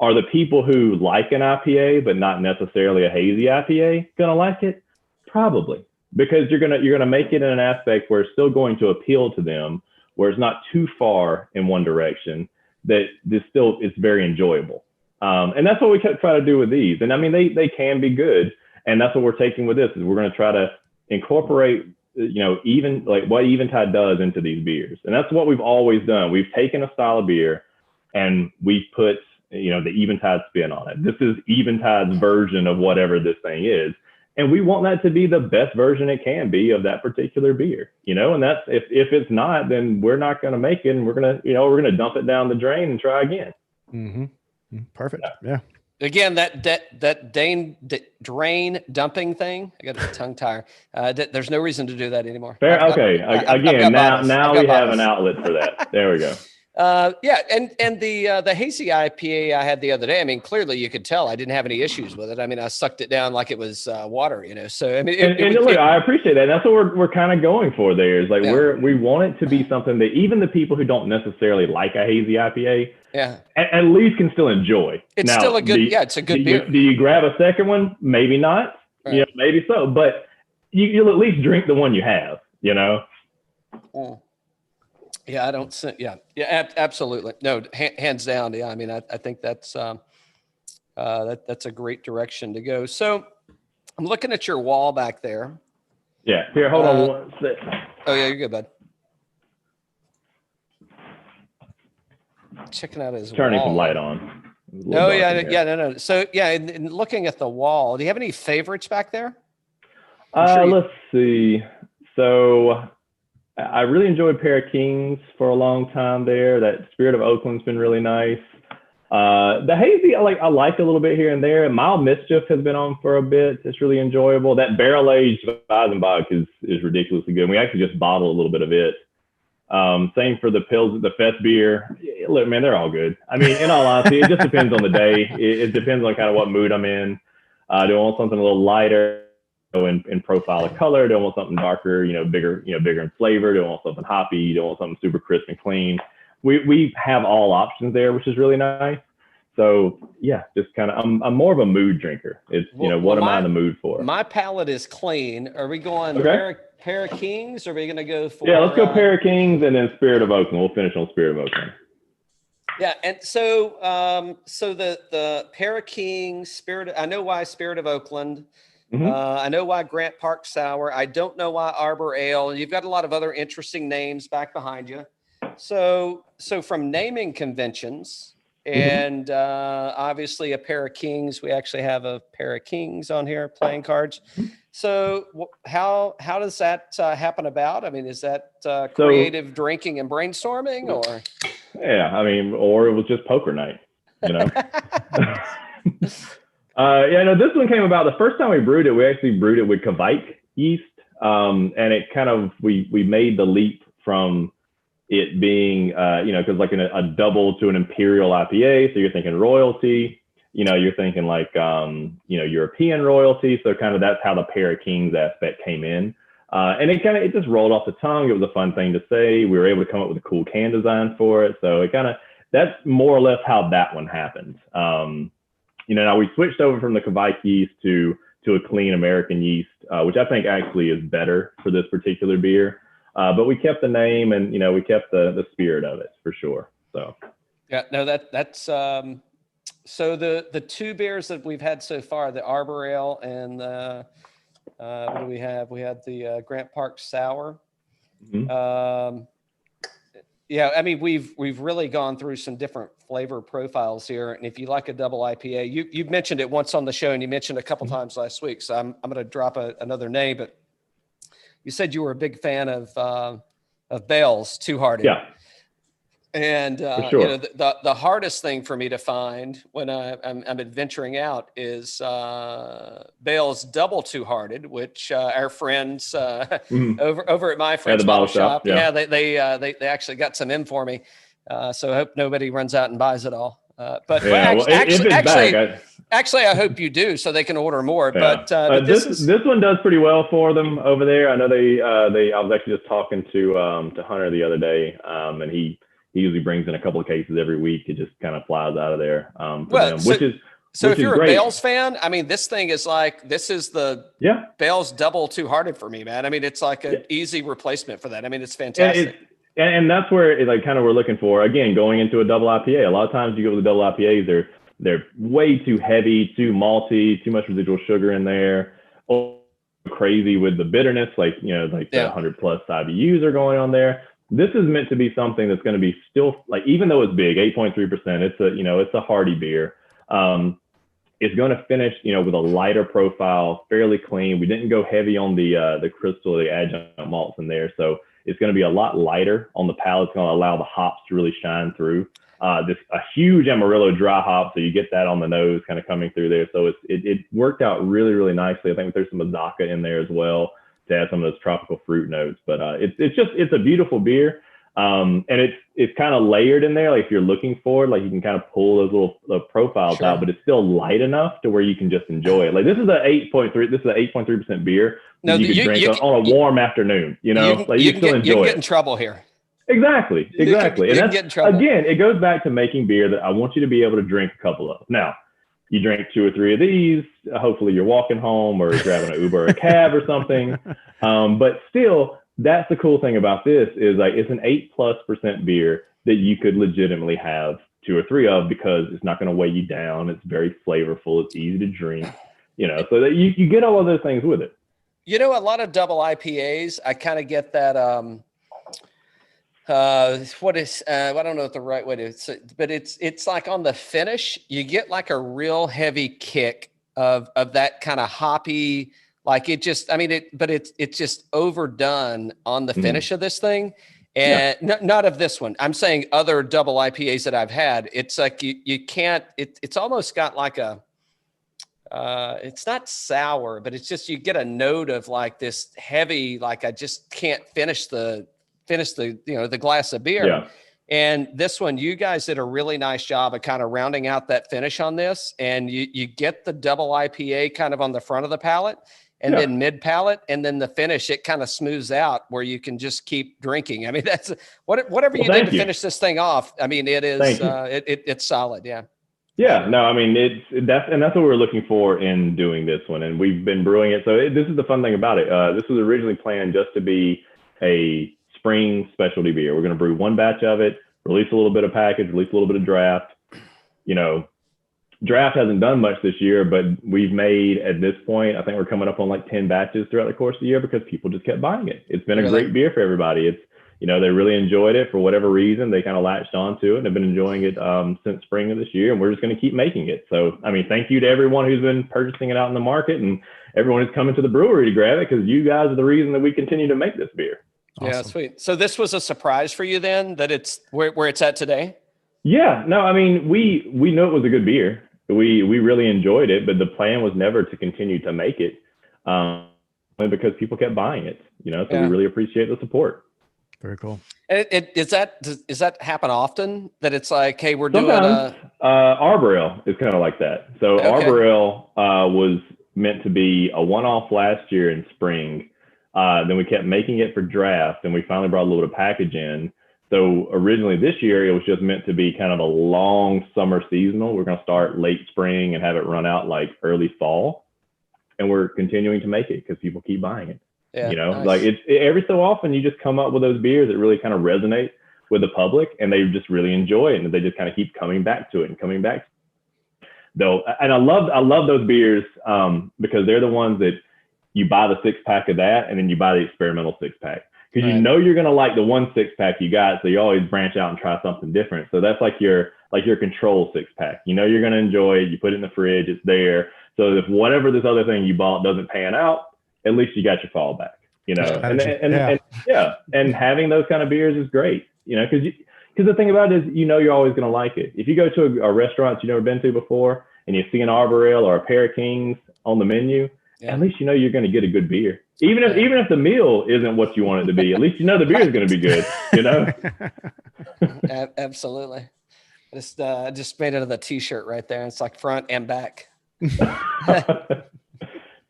are the people who like an IPA but not necessarily a hazy IPA gonna like it? Probably, because you're gonna make it in an aspect where it's still going to appeal to them, where it's not too far in one direction, that it's very enjoyable. And that's what we try to do with these. And I mean, they can be good, and that's what we're taking with this. Is we're going to try to incorporate even like what Eventide does into these beers, and that's what we've always done. We've taken a style of beer and we put, the Eventide spin on it. This is Eventide's version of whatever this thing is. And we want that to be the best version it can be of that particular beer, and that's, if it's not, then we're not going to make it, and we're going to dump it down the drain and try again. Mm-hmm. Perfect. Yeah. Again, that drain dumping thing, I got a tongue tire. There's no reason to do that anymore. Fair. Okay. Again, now we have an outlet for that. There we go. And the hazy IPA I had the other day, I mean, clearly you could tell I didn't have any issues with it. I mean, I sucked it down like it was water, So I mean, I appreciate that. And that's what we're kind of going for there. Is like we want it to be something that even the people who don't necessarily like a hazy IPA, at least can still enjoy. It's still a good, it's a good beer. Do you grab a second one? Maybe not. Right. Maybe so, but you'll at least drink the one you have. Yeah, I don't see. Yeah, absolutely. No, hands down. Yeah, I mean, I think that's a great direction to go. So I'm looking at your wall back there. Yeah. Here, hold on one sec. Oh yeah, you're good, bud. Checking out his turning wall. some light on. Oh yeah, no. So yeah, and looking at the wall, do you have any favorites back there? Let's see. So I really enjoyed Pair of Kings for a long time there. That Spirit of Oakland's been really nice. The Hazy, I like a little bit here and there. Mild Mischief has been on for a bit. It's really enjoyable. That barrel-aged Weizenbach is ridiculously good. And we actually just bottled a little bit of it. Same for the Pils, the Fest beer. Look, man, they're all good. I mean, in all honesty, it just depends on the day. It depends on kind of what mood I'm in. Do I want something a little lighter in profile of color? Do I want something darker, bigger in flavor? Do I want something hoppy? Do I want something super crisp and clean? We have all options there, which is really nice. So yeah, just kind of, I'm more of a mood drinker. It's, what am I in the mood for? My palate is clean. Are we going pair of Kings? Or are we going to go for? Yeah, let's go Pair of Kings and then Spirit of Oakland. We'll finish on Spirit of Oakland. Yeah, and so the Pair of Kings, I know why Spirit of Oakland. Mm-hmm. I know why Grant Park Sour. I don't know why Arbor Ale. You've got a lot of other interesting names back behind you. So from naming conventions and obviously a Pair of Kings, we actually have a Pair of Kings on here playing cards. So how does that happen about? I mean, is that creative drinking and brainstorming, or? Yeah, I mean, or it was just poker night, this one came about the first time we brewed it. We actually brewed it with Kvike yeast, and it kind of we made the leap from it being because like a double to an imperial IPA, so you're thinking royalty, you're thinking like European royalty, so kind of that's how the Pair of Kings aspect came in, and it just rolled off the tongue. It was a fun thing to say. We were able to come up with a cool can design for it, so that's more or less how that one happened. Now we switched over from the Kvike yeast to a clean American yeast, which I think actually is better for this particular beer. But we kept the name and, we kept the spirit of it for sure. So. Yeah, no, that's, so the two beers that we've had so far, the Arbor Ale and what do we have? We had the Grant Park Sour. Mm-hmm. Yeah, I mean, we've really gone through some different flavor profiles here. And if you like a double IPA, you mentioned it once on the show and you mentioned a couple times last week. So I'm going to drop another name, but you said you were a big fan of Bell's Two Hearted. Yeah. And sure. The hardest thing for me to find when I'm adventuring out is Bell's Double Two Hearted, which our friends over at my friend's bottle shop, they actually got some in for me. So I hope nobody runs out and buys it all. Actually, I hope you do, so they can order more. Yeah. But this one does pretty well for them over there. I know I was actually just talking to Hunter the other day, and he usually brings in a couple of cases every week. It just kind of flies out of there for them, which is if you're a Bell's fan, I mean, this thing is this is the Bell's Double Two Hearted for me, man. I mean, it's like an easy replacement for that. I mean, it's fantastic. And that's where we're looking for, again, going into a double IPA. A lot of times you go with the double IPAs, they're way too heavy, too malty, too much residual sugar in there, crazy with the bitterness, the 100 plus IBUs are going on there. This is meant to be something that's going to be still, even though it's big, 8.3%, it's a hearty beer. It's going to finish, with a lighter profile, fairly clean. We didn't go heavy on the crystal, the adjunct malts in there. So it's going to be a lot lighter on the palate. It's going to allow the hops to really shine through. A huge Amarillo dry hop, so you get that on the nose kind of coming through there. So it worked out really, really nicely. I think there's some Azaka in there as well to add some of those tropical fruit notes. But it's a beautiful beer. And it's kind of layered in there. If you're looking for it, you can kind of pull those little profiles out, but it's still light enough to where you can just enjoy it. This is an 8.3% beer. No, you could drink on a warm afternoon, you can still enjoy it. You can get in trouble here. Exactly. You can get in trouble. Again, it goes back to making beer that I want you to be able to drink a couple of. Now, you drink 2 or 3 of these, hopefully you're walking home or grabbing an Uber or a cab or something. But still, that's the cool thing about this is it's an 8+% beer that you could legitimately have 2 or 3 of because it's not going to weigh you down. It's very flavorful. It's easy to drink, so that you get all of those things with it. A lot of double IPAs, I kind of get that, I don't know what the right way to say, but it's like on the finish, you get like a real heavy kick of that kind of hoppy, Like it just, I mean, but it's just overdone on the finish of this thing. And not of this one. I'm saying other double IPAs that I've had. It's like you can't. It's almost got like a. It's not sour, but it's just you get a note of like this heavy. Like I just can't finish the the glass of beer. Yeah. And this one, you guys did a really nice job of kind of rounding out that finish on this, and you get the double IPA kind of on the front of the palate. And then mid palate, and then the finish, it kind of smooths out where you can just keep drinking. I mean, that's whatever you did to finish this thing off. I mean, it is it's solid. Yeah. Yeah. No, I mean, that's what we're looking for in doing this one, and we've been brewing it. So this is the fun thing about it. This was originally planned just to be a spring specialty beer. We're going to brew one batch of it, release a little bit of package, release a little bit of draft. Draft hasn't done much this year, but we've made at this point, I think we're coming up on like 10 batches throughout the course of the year because people just kept buying it. It's been a great beer for everybody. It's, they really enjoyed it for whatever reason. They kind of latched onto it and have been enjoying it since spring of this year. And we're just going to keep making it. So, I mean, thank you to everyone who's been purchasing it out in the market and everyone who's coming to the brewery to grab it because you guys are the reason that we continue to make this beer. Awesome. Yeah, sweet. So this was a surprise for you then that it's where it's at today? Yeah, no, I mean, we knew it was a good beer. We really enjoyed it, but the plan was never to continue to make it because people kept buying it, so we really appreciate the support. Very cool. And does that happen often that it's like, hey, we're Sometimes, doing Arbor Ale is kind of like that. So Arbor Ale was meant to be a one-off last year in spring. Then we kept making it for draft, and we finally brought a little bit of package in. So originally this year, it was just meant to be kind of a long summer seasonal. We're going to start late spring and have it run out like early fall. And we're continuing to make it because people keep buying it. Yeah, nice. Like every so often you just come up with those beers that really kind of resonate with the public and they just really enjoy it. And they just kind of keep coming back to it and coming back. And I love those beers because they're the ones that you buy the 6-pack of that and then you buy the experimental 6-pack. Because you're gonna like the 1 6-pack you got, so you always branch out and try something different. So that's like your control 6-pack. You're gonna enjoy it. You put it in the fridge, it's there. So if whatever this other thing you bought doesn't pan out, at least you got your fallback. And having those kind of beers is great. Because the thing about it is you're always gonna like it. If you go to a restaurant you've never been to before and you see an Arbor Ale or a Pair of Kings on the menu, at least you're gonna get a good beer. Even if the meal isn't what you want it to be, at least the beer is going to be good, Absolutely. I just made it of the t-shirt right there. It's like front and back.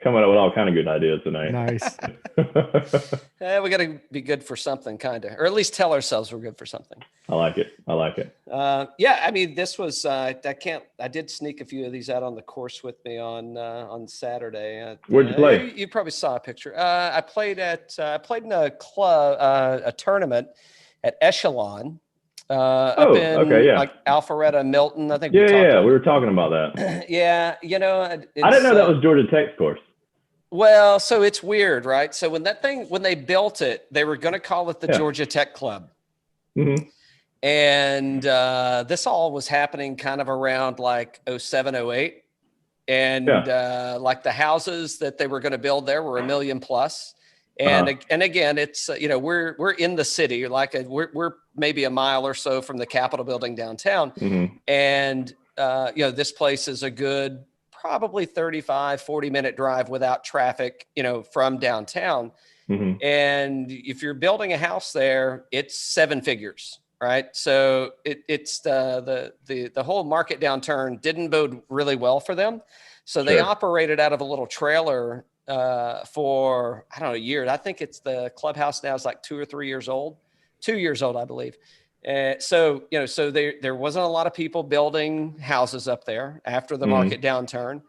Coming up with all kind of good ideas tonight. Nice. We got to be good for something, kind of, or at least tell ourselves we're good for something. I like it. I mean, this was, I did sneak a few of these out on the course with me on Saturday. Where'd you play? You probably saw a picture. I played in a club, a tournament at Echelon. Up in like Alpharetta, Milton. I think. We were talking about that. Yeah. I didn't know that was Georgia Tech's course. Well, so it's weird, right? So when they built it, they were going to call it the Georgia Tech Club. Mm-hmm. And this all was happening kind of around like 07, 08. And like the houses that they were going to build there were $1 million plus. And again, it's, we're in the city, like we're maybe a mile or so from the Capitol building downtown. Mm-hmm. And, this place is a good, probably 35, 40-minute drive without traffic, from downtown. Mm-hmm. And if you're building a house there, it's 7 figures, right? So it's the whole market downturn didn't bode really well for them. So they operated out of a little trailer for, I don't know, a year. I think it's the clubhouse now is like 2 or 3 years old, 2 years old, I believe. So there wasn't a lot of people building houses up there after the market downturn.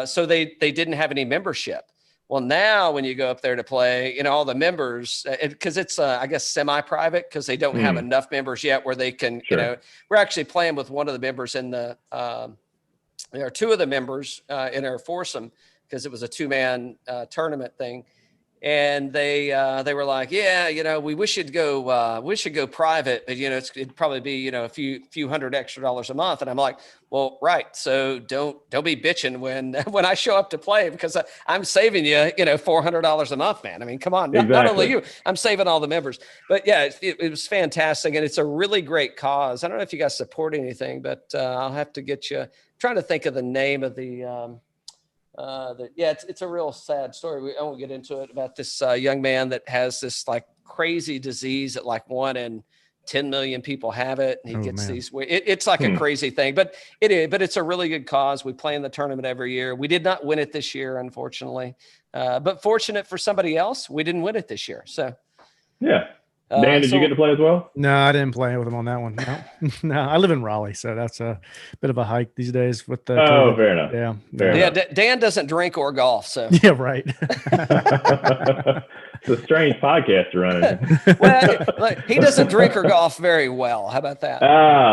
So they didn't have any membership. Well, now when you go up there to play, all the members, because it's, I guess, semi-private because they don't have enough members yet where they can, we're actually playing with one of the members in the, there are 2 of the members in our foursome because it was a 2-man tournament thing. And they were like, yeah, we should go private, but it'd probably be, a few hundred extra dollars a month. And I'm like, well, right. So don't be bitching when I show up to play, because I'm saving you, $400 a month, man. I mean, come on, not only you, I'm saving all the members. But yeah, it was fantastic. And it's a really great cause. I don't know if you guys support anything, but I'll have to get you, I'm trying to think of the name of the, it's a real sad story. I won't get into it, about this young man that has this like crazy disease that like 1 in 10 million people have it. And he gets these, it's like a crazy thing, but it's a really good cause. We play in the tournament every year. We did not win it this year, unfortunately, but fortunate for somebody else, we didn't win it this year. So, yeah. Dan, did you get to play as well? No, I didn't play with him on that one. No, no, I live in Raleigh, so that's a bit of a hike these days with the. Oh, fair enough. Yeah. Fair enough. Dan doesn't drink or golf, so. Yeah, right. It's a strange podcast to run. Well, he doesn't drink or golf very well. How about that?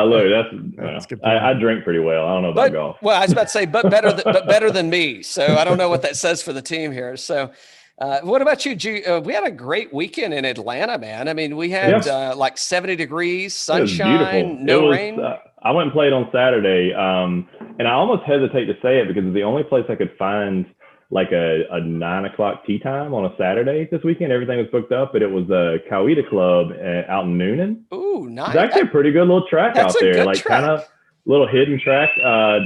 Look, that's good. I drink pretty well. I don't know about golf. Well, I was about to say, but better than me. So I don't know what that says for the team here. So. What about you, we had a great weekend in Atlanta, man. I mean, we had like 70 degrees, sunshine, no rain. I went and played on Saturday, and I almost hesitate to say it because it's the only place I could find like a 9:00 tee time on a Saturday this weekend. Everything was booked up, but it was the Coweta Club out in Noonan. Ooh, nice. It's actually a pretty good little track out there, like kind of little hidden track.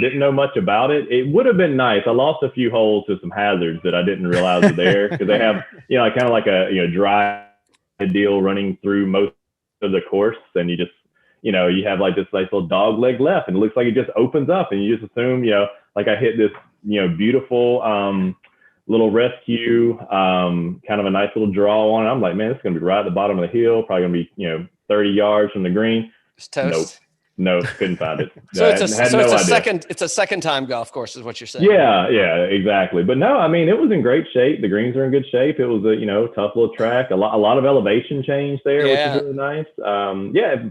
Didn't know much about it. It would have been nice. I lost a few holes to some hazards that I didn't realize were there, because they have, kind of like a dry deal running through most of the course, and you just, you have like this nice little dog leg left, and it looks like it just opens up, and you just assume, like I hit this, beautiful little rescue, kind of a nice little draw on it. I'm like, man, it's gonna be right at the bottom of the hill, probably gonna be 30 yards from the green. It's toast. No, couldn't find it. So it's a second time golf course, is what you're saying. Yeah, exactly. But no, I mean, it was in great shape. The greens are in good shape. It was a tough little track. A lot of elevation change there, which is really nice.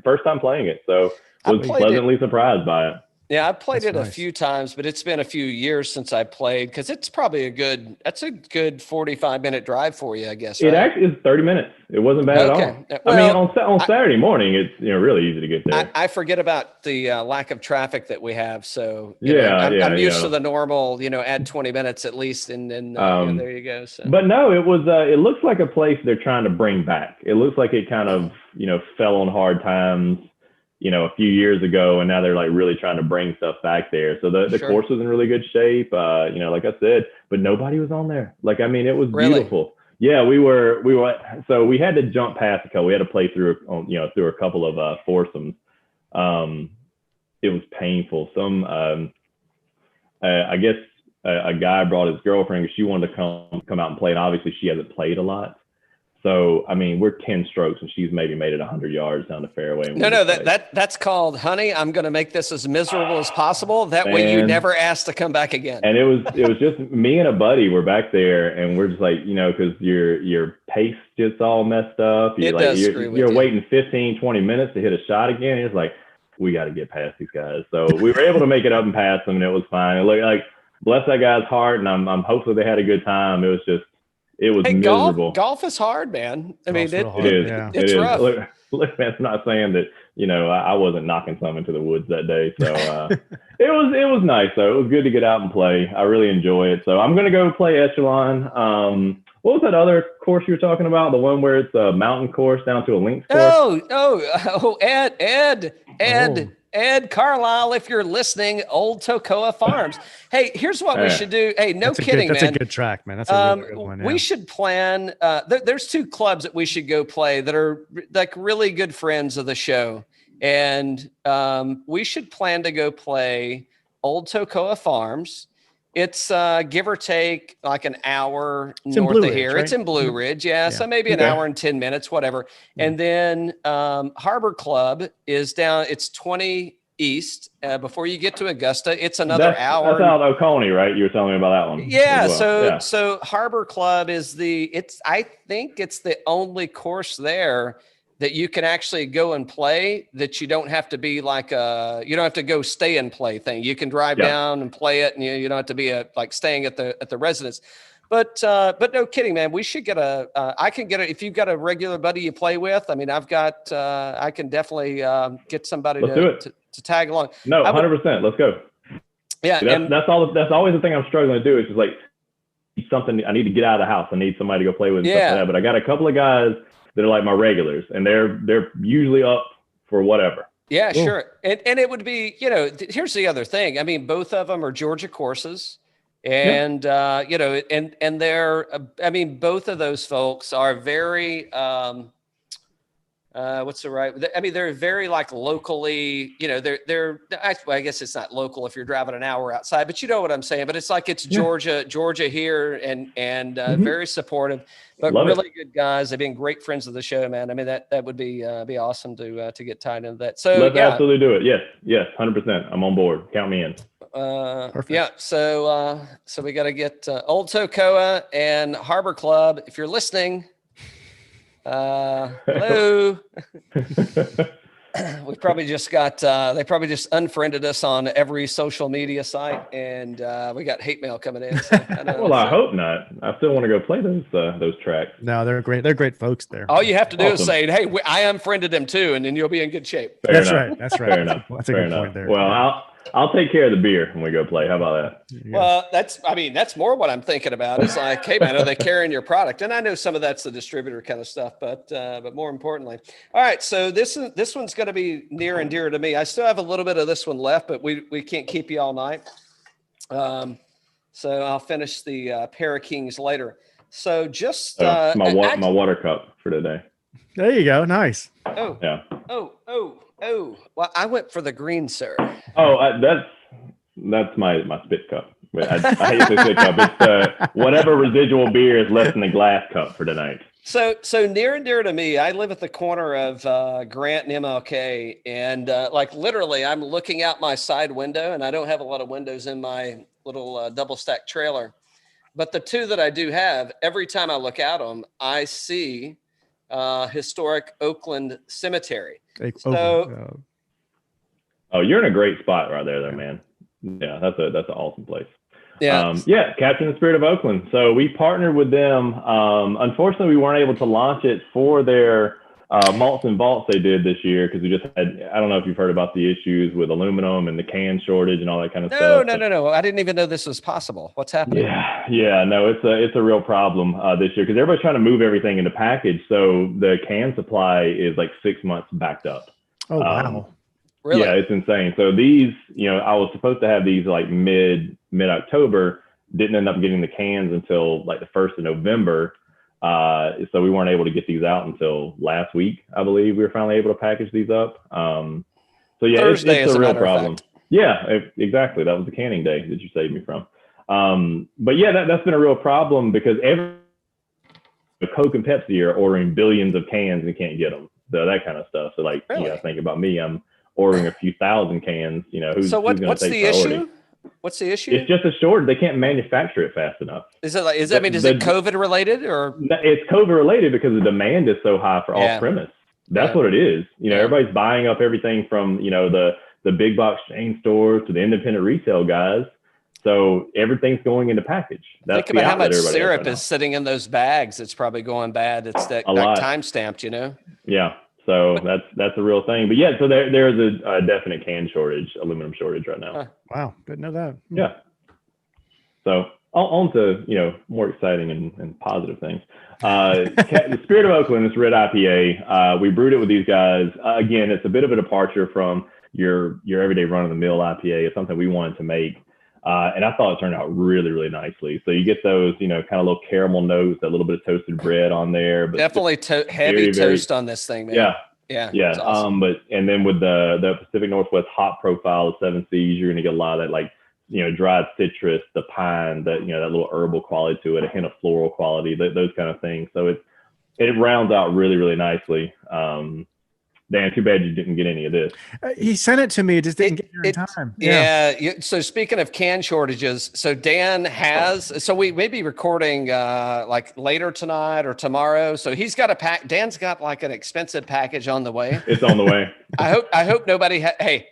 First time playing it, so was pleasantly surprised by it. Yeah, I played it a few times, but it's been a few years since I played, because it's probably a good 45-minute drive for you, I guess. Right? It actually is 30 minutes. It wasn't bad at all. Well, I mean, on Saturday morning, it's really easy to get there. I forget about the lack of traffic that we have, so I'm used to the normal, add 20 minutes at least, and then there you go. So. But no, it was. It looks like a place they're trying to bring back. It looks like it kind of fell on hard times, a few years ago, and now they're like really trying to bring stuff back there. So the course was in really good shape, like I said, but nobody was on there. Like, I mean, it was beautiful. Yeah, we were, so we had to jump past a couple. We had to play through a couple of foursomes. It was painful. I guess a guy brought his girlfriend because she wanted to come out and play, and obviously she hasn't played a lot. So, I mean, we're 10 strokes, and she's maybe made it 100 yards down the fairway. No, that's called, honey, I'm going to make this as miserable as possible. That way you never ask to come back again. And it was just me and a buddy were back there, and we're just like, because your pace just all messed up. You're waiting 15, 20 minutes to hit a shot again. And it's like, we got to get past these guys. So we were able to make it up and past them, and it was fine. It looked like, bless that guy's heart, and I'm hopefully they had a good time. It was miserable. Golf is hard, man. I mean, it is. Yeah. It's rough. Look, man, it's not saying that, I wasn't knocking some into the woods that day. So it was nice, though. It was good to get out and play. I really enjoy it. So I'm going to go play Echelon. What was that other course you were talking about? The one where it's a mountain course down to a links course? Ed Carlisle, if you're listening, Old Tocoa Farms. Hey, here's what we should do. Hey, that's man. That's a good track, man. That's a really good one. Yeah. We should plan. There's 2 clubs that we should go play that are like really good friends of the show. And we should plan to go play Old Tocoa Farms. It's give or take like an hour north of here. Right? It's in Blue Ridge. Yeah. So maybe an hour and 10 minutes, whatever. And then Harbor Club is down. It's 20 east before you get to Augusta. It's another hour. That's out of Oconee, right? You were telling me about that one. Yeah. Well. So Harbor Club is I think it's the only course there that you can actually go and play, that you don't have to be like you don't have to go stay and play thing. You can drive down and play it, and you don't have to be like staying at the residence. But no kidding, man. We should get I can get it if you've got a regular buddy you play with. I mean, I can definitely get somebody to tag along. No, 100%. Let's go. Yeah, that's always the thing I'm struggling to do. It's just like something I need to get out of the house. I need somebody to go play with. And stuff like that. But I got a couple of guys that are like my regulars, and they're usually up for whatever. Yeah, sure. And it would be, here's the other thing. I mean, both of them are Georgia courses. And, and they're, I mean, both of those folks are very, what's the right? I mean, they're very like locally, I guess it's not local if you're driving an hour outside, but you know what I'm saying? But it's like, it's Georgia here and very supportive, but really good guys. They've been great friends of the show, man. I mean, that would be awesome to get tied into that. So let's absolutely do it. Yes. 100%. I'm on board. Count me in. Yeah. So we got to get Old Tocoa and Harbor Club. If you're listening, hello. We probably just got, they probably just unfriended us on every social media site, and we got hate mail coming in. So, I hope not. I still want to go play those tracks. No, they're great. They're great folks there. All you have to do is say, "Hey, I unfriended them too," and then you'll be in good shape. That's right. That's right. Fair enough. That's a good point there. Well, I'll take care of the beer when we go play. How about that? Well, that's more what I'm thinking about. It's like, hey man, are they carrying your product? And I know some of that's the distributor kind of stuff, but more importantly, all right. So this one's going to be near and dear to me. I still have a little bit of this one left, but we can't keep you all night. So I'll finish the Pair of Kings later. So just my water cup for today. There you go. Nice. Oh yeah. Oh, well, I went for the green, sir. Oh, that's my spit cup. I hate the spit cup. It's whatever residual beer is left in the glass cup for tonight. So near and dear to me, I live at the corner of Grant and MLK, and like literally, I'm looking out my side window, and I don't have a lot of windows in my little double stack trailer, but the two that I do have, every time I look out them, I see historic Oakland Cemetery. So, you're in a great spot right there, though, man. Yeah, that's an awesome place. Yeah. Captain the Spirit of Oakland. So we partnered with them. Unfortunately, we weren't able to launch it for their malts and vaults they did this year because we just had, I don't know if you've heard about the issues with aluminum and the can shortage and all that kind of stuff. No. I didn't even know this was possible. What's happening? Yeah. No, it's a real problem this year because everybody's trying to move everything into package. So the can supply is like 6 months backed up. Oh, wow. Really? Yeah, it's insane. So these, I was supposed to have these like mid-October, didn't end up getting the cans until like the 1st of November. So we weren't able to get these out until last week, I believe. We were finally able to package these up. So yeah, Thursday it's a real problem. Yeah, exactly. That was the canning day that you saved me from. But yeah, that's been a real problem because Coke and Pepsi are ordering billions of cans and can't get them. So that kind of stuff. So like, really? Think about me, I'm ordering a few thousand cans, who's going to take priority? Issue? What's the issue? It's just a shortage. They can't manufacture it fast enough. Is it is it COVID related or? It's COVID related because the demand is so high for off premise. That's what it is. Everybody's buying up everything from, the big box chain stores to the independent retail guys. So everything's going into package. Think about how much syrup is sitting in those bags. It's probably going bad. It's that time stamped, Yeah. So that's a real thing. But yeah, so there's a definite can shortage, aluminum shortage right now. Wow, didn't know that. Yeah. So on to more exciting and positive things. The Spirit of Oakland is red IPA. We brewed it with these guys. Again, it's a bit of a departure from your everyday run of the mill IPA. It's something we wanted to make. And I thought it turned out really, really nicely. So you get those, kind of little caramel notes, that little bit of toasted bread on there. But definitely heavy toast on this thing, man. Yeah. Awesome. And then with the Pacific Northwest hop profile of 7 Seas, you're going to get a lot of that, like, dried citrus, the pine, that little herbal quality to it, a hint of floral quality, those kind of things. So it rounds out really, really nicely. Dan, too bad you didn't get any of this. He sent it to me. It just didn't get here in time. Yeah. So speaking of can shortages, so Dan so we may be recording like later tonight or tomorrow. So he's got Dan's got like an expensive package on the way. It's on the way. I hope nobody, hey,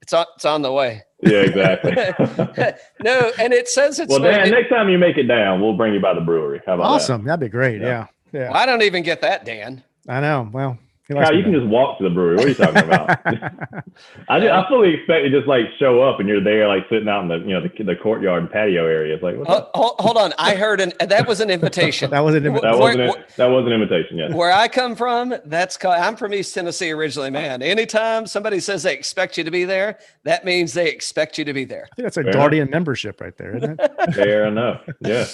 it's on the way. Yeah, exactly. No, and it says it's Well, Dan, next time you make it down, we'll bring you by the brewery. How about Awesome. That'd be great. Yeah. Yeah. Well, I don't even get that, Dan. I know. Well, he that? likes Kyle, me you can better. just walk to the brewery. What are you talking about? I fully expect you just like show up and you're there like sitting out in the courtyard and patio area. It's like, what's up? Hold on. I heard that was an invitation. That was an invitation. That was an invitation. Yes. Where I come from, I'm from East Tennessee originally, man. Anytime somebody says they expect you to be there, that means they expect you to be there. I think that's a Guardian membership right there, isn't it? Fair enough. Yeah.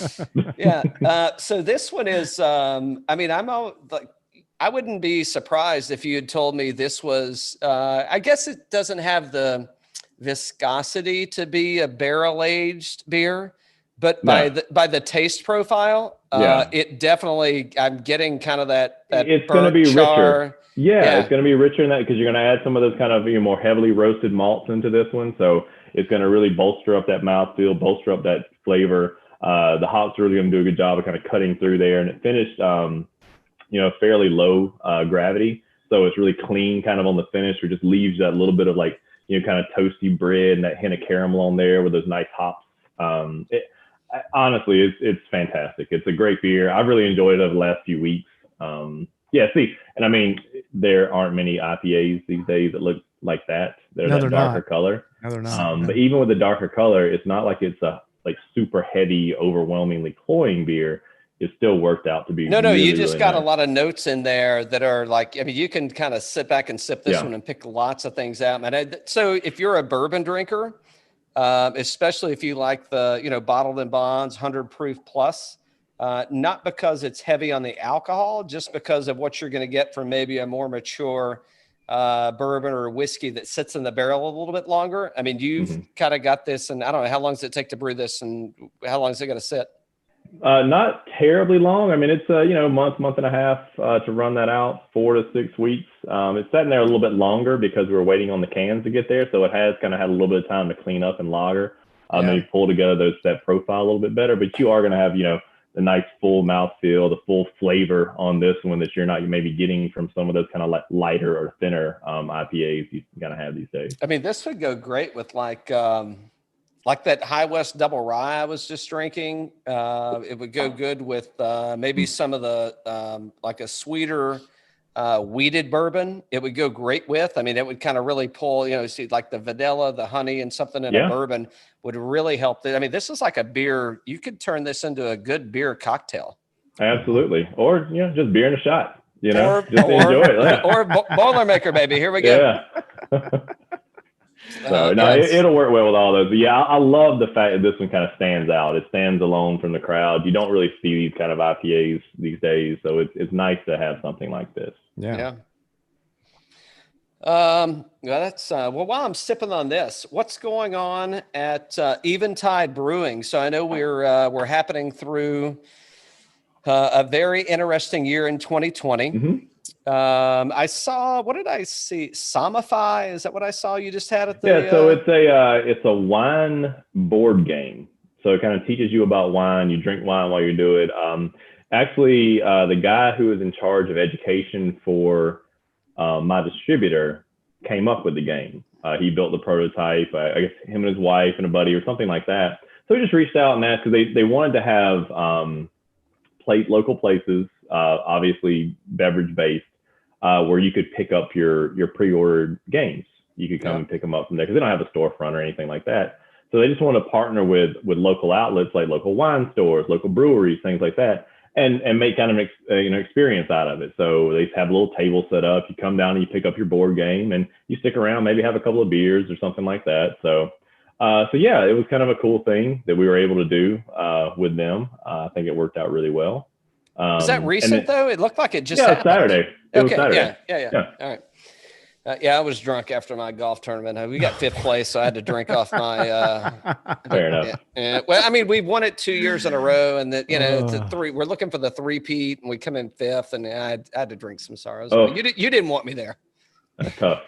Yeah. So this one is, I wouldn't be surprised if you had told me this was, I guess it doesn't have the viscosity to be a barrel aged beer, but by the taste profile, it definitely, I'm getting kind of that it's going to be char. richer. Yeah, it's going to be richer in that because you're going to add some of those kind of more heavily roasted malts into this one. So it's going to really bolster up that mouthfeel, bolster up that flavor. The hops are really going to do a good job of kind of cutting through there. And it finished, fairly low gravity. So it's really clean kind of on the finish, which just leaves that little bit of like, kind of toasty bread and that hint of caramel on there with those nice hops. Honestly, it's fantastic. It's a great beer. I've really enjoyed it over the last few weeks. And I mean, there aren't many IPAs these days that look like that. They're that darker color. No, they're not. But even with the darker color, it's not like it's a like super heavy, overwhelmingly cloying beer. It still worked out to be really, you just really got nice. a lot of notes in there that are like, I mean, you can kind of sit back and sip this one and pick lots of things out. And so if you're a bourbon drinker, especially if you like the, bottled in bonds, 100 proof plus, not because it's heavy on the alcohol, just because of what you're going to get from maybe a more mature bourbon or whiskey that sits in the barrel a little bit longer. I mean, you've kind of got this, and I don't know, how long does it take to brew this and how long is it going to sit? Not terribly long. I mean, it's month and a half to run that out, 4 to 6 weeks. It's sitting there a little bit longer because we're waiting on the cans to get there. So it has kind of had a little bit of time to clean up and lager, maybe pull together that profile a little bit better. But you are going to have, the nice full mouthfeel, the full flavor on this one that you're not maybe getting from some of those kind of like lighter or thinner IPAs you kind of have these days. I mean, this would go great with like that High West double rye I was just drinking. It would go good with maybe some of the like a sweeter wheated bourbon. It would go great with. I mean, it would kind of really pull, see like the vanilla, the honey, and something in a bourbon would really help. I mean, this is like a beer. You could turn this into a good beer cocktail. Absolutely, or just beer and a shot. Just enjoy it. Or Boilermaker, baby. Here we go. Yeah. So it'll work well with all those. But yeah, I love the fact that this one kind of stands out. It stands alone from the crowd. You don't really see these kind of IPAs these days, so it's nice to have something like this. Yeah. That's well. While I'm sipping on this, what's going on at Eventide Brewing? So I know we're happening through a very interesting year in 2020. I saw, what did I see? Somify, is that what I saw you just had at the so it's a wine board game. So it kind of teaches you about wine. You drink wine while you do it. Actually, the guy who is in charge of education for my distributor came up with the game. He built the prototype. I guess him and his wife and a buddy or something like that. So he just reached out and asked because they wanted to have local places, obviously beverage based, where you could pick up your pre-ordered games. You could come and pick them up from there because they don't have a storefront or anything like that. So they just want to partner with local outlets like local wine stores, local breweries, things like that, and make kind of an experience out of it. So they have a little table set up. You come down and you pick up your board game and you stick around, maybe have a couple of beers or something like that. So yeah, it was kind of a cool thing that we were able to do with them. I think it worked out really well. Is that recent though? It looked like it just happened. Saturday. It was Saturday. Yeah. All right. I was drunk after my golf tournament. We got 5th place, so I had to drink off my. Fair enough. Well, I mean, we've won it 2 years in a row, and that it's a 3. We're looking for the 3-peat, and we come in 5th, and I had to drink some sorrows. You didn't want me there. That's tough.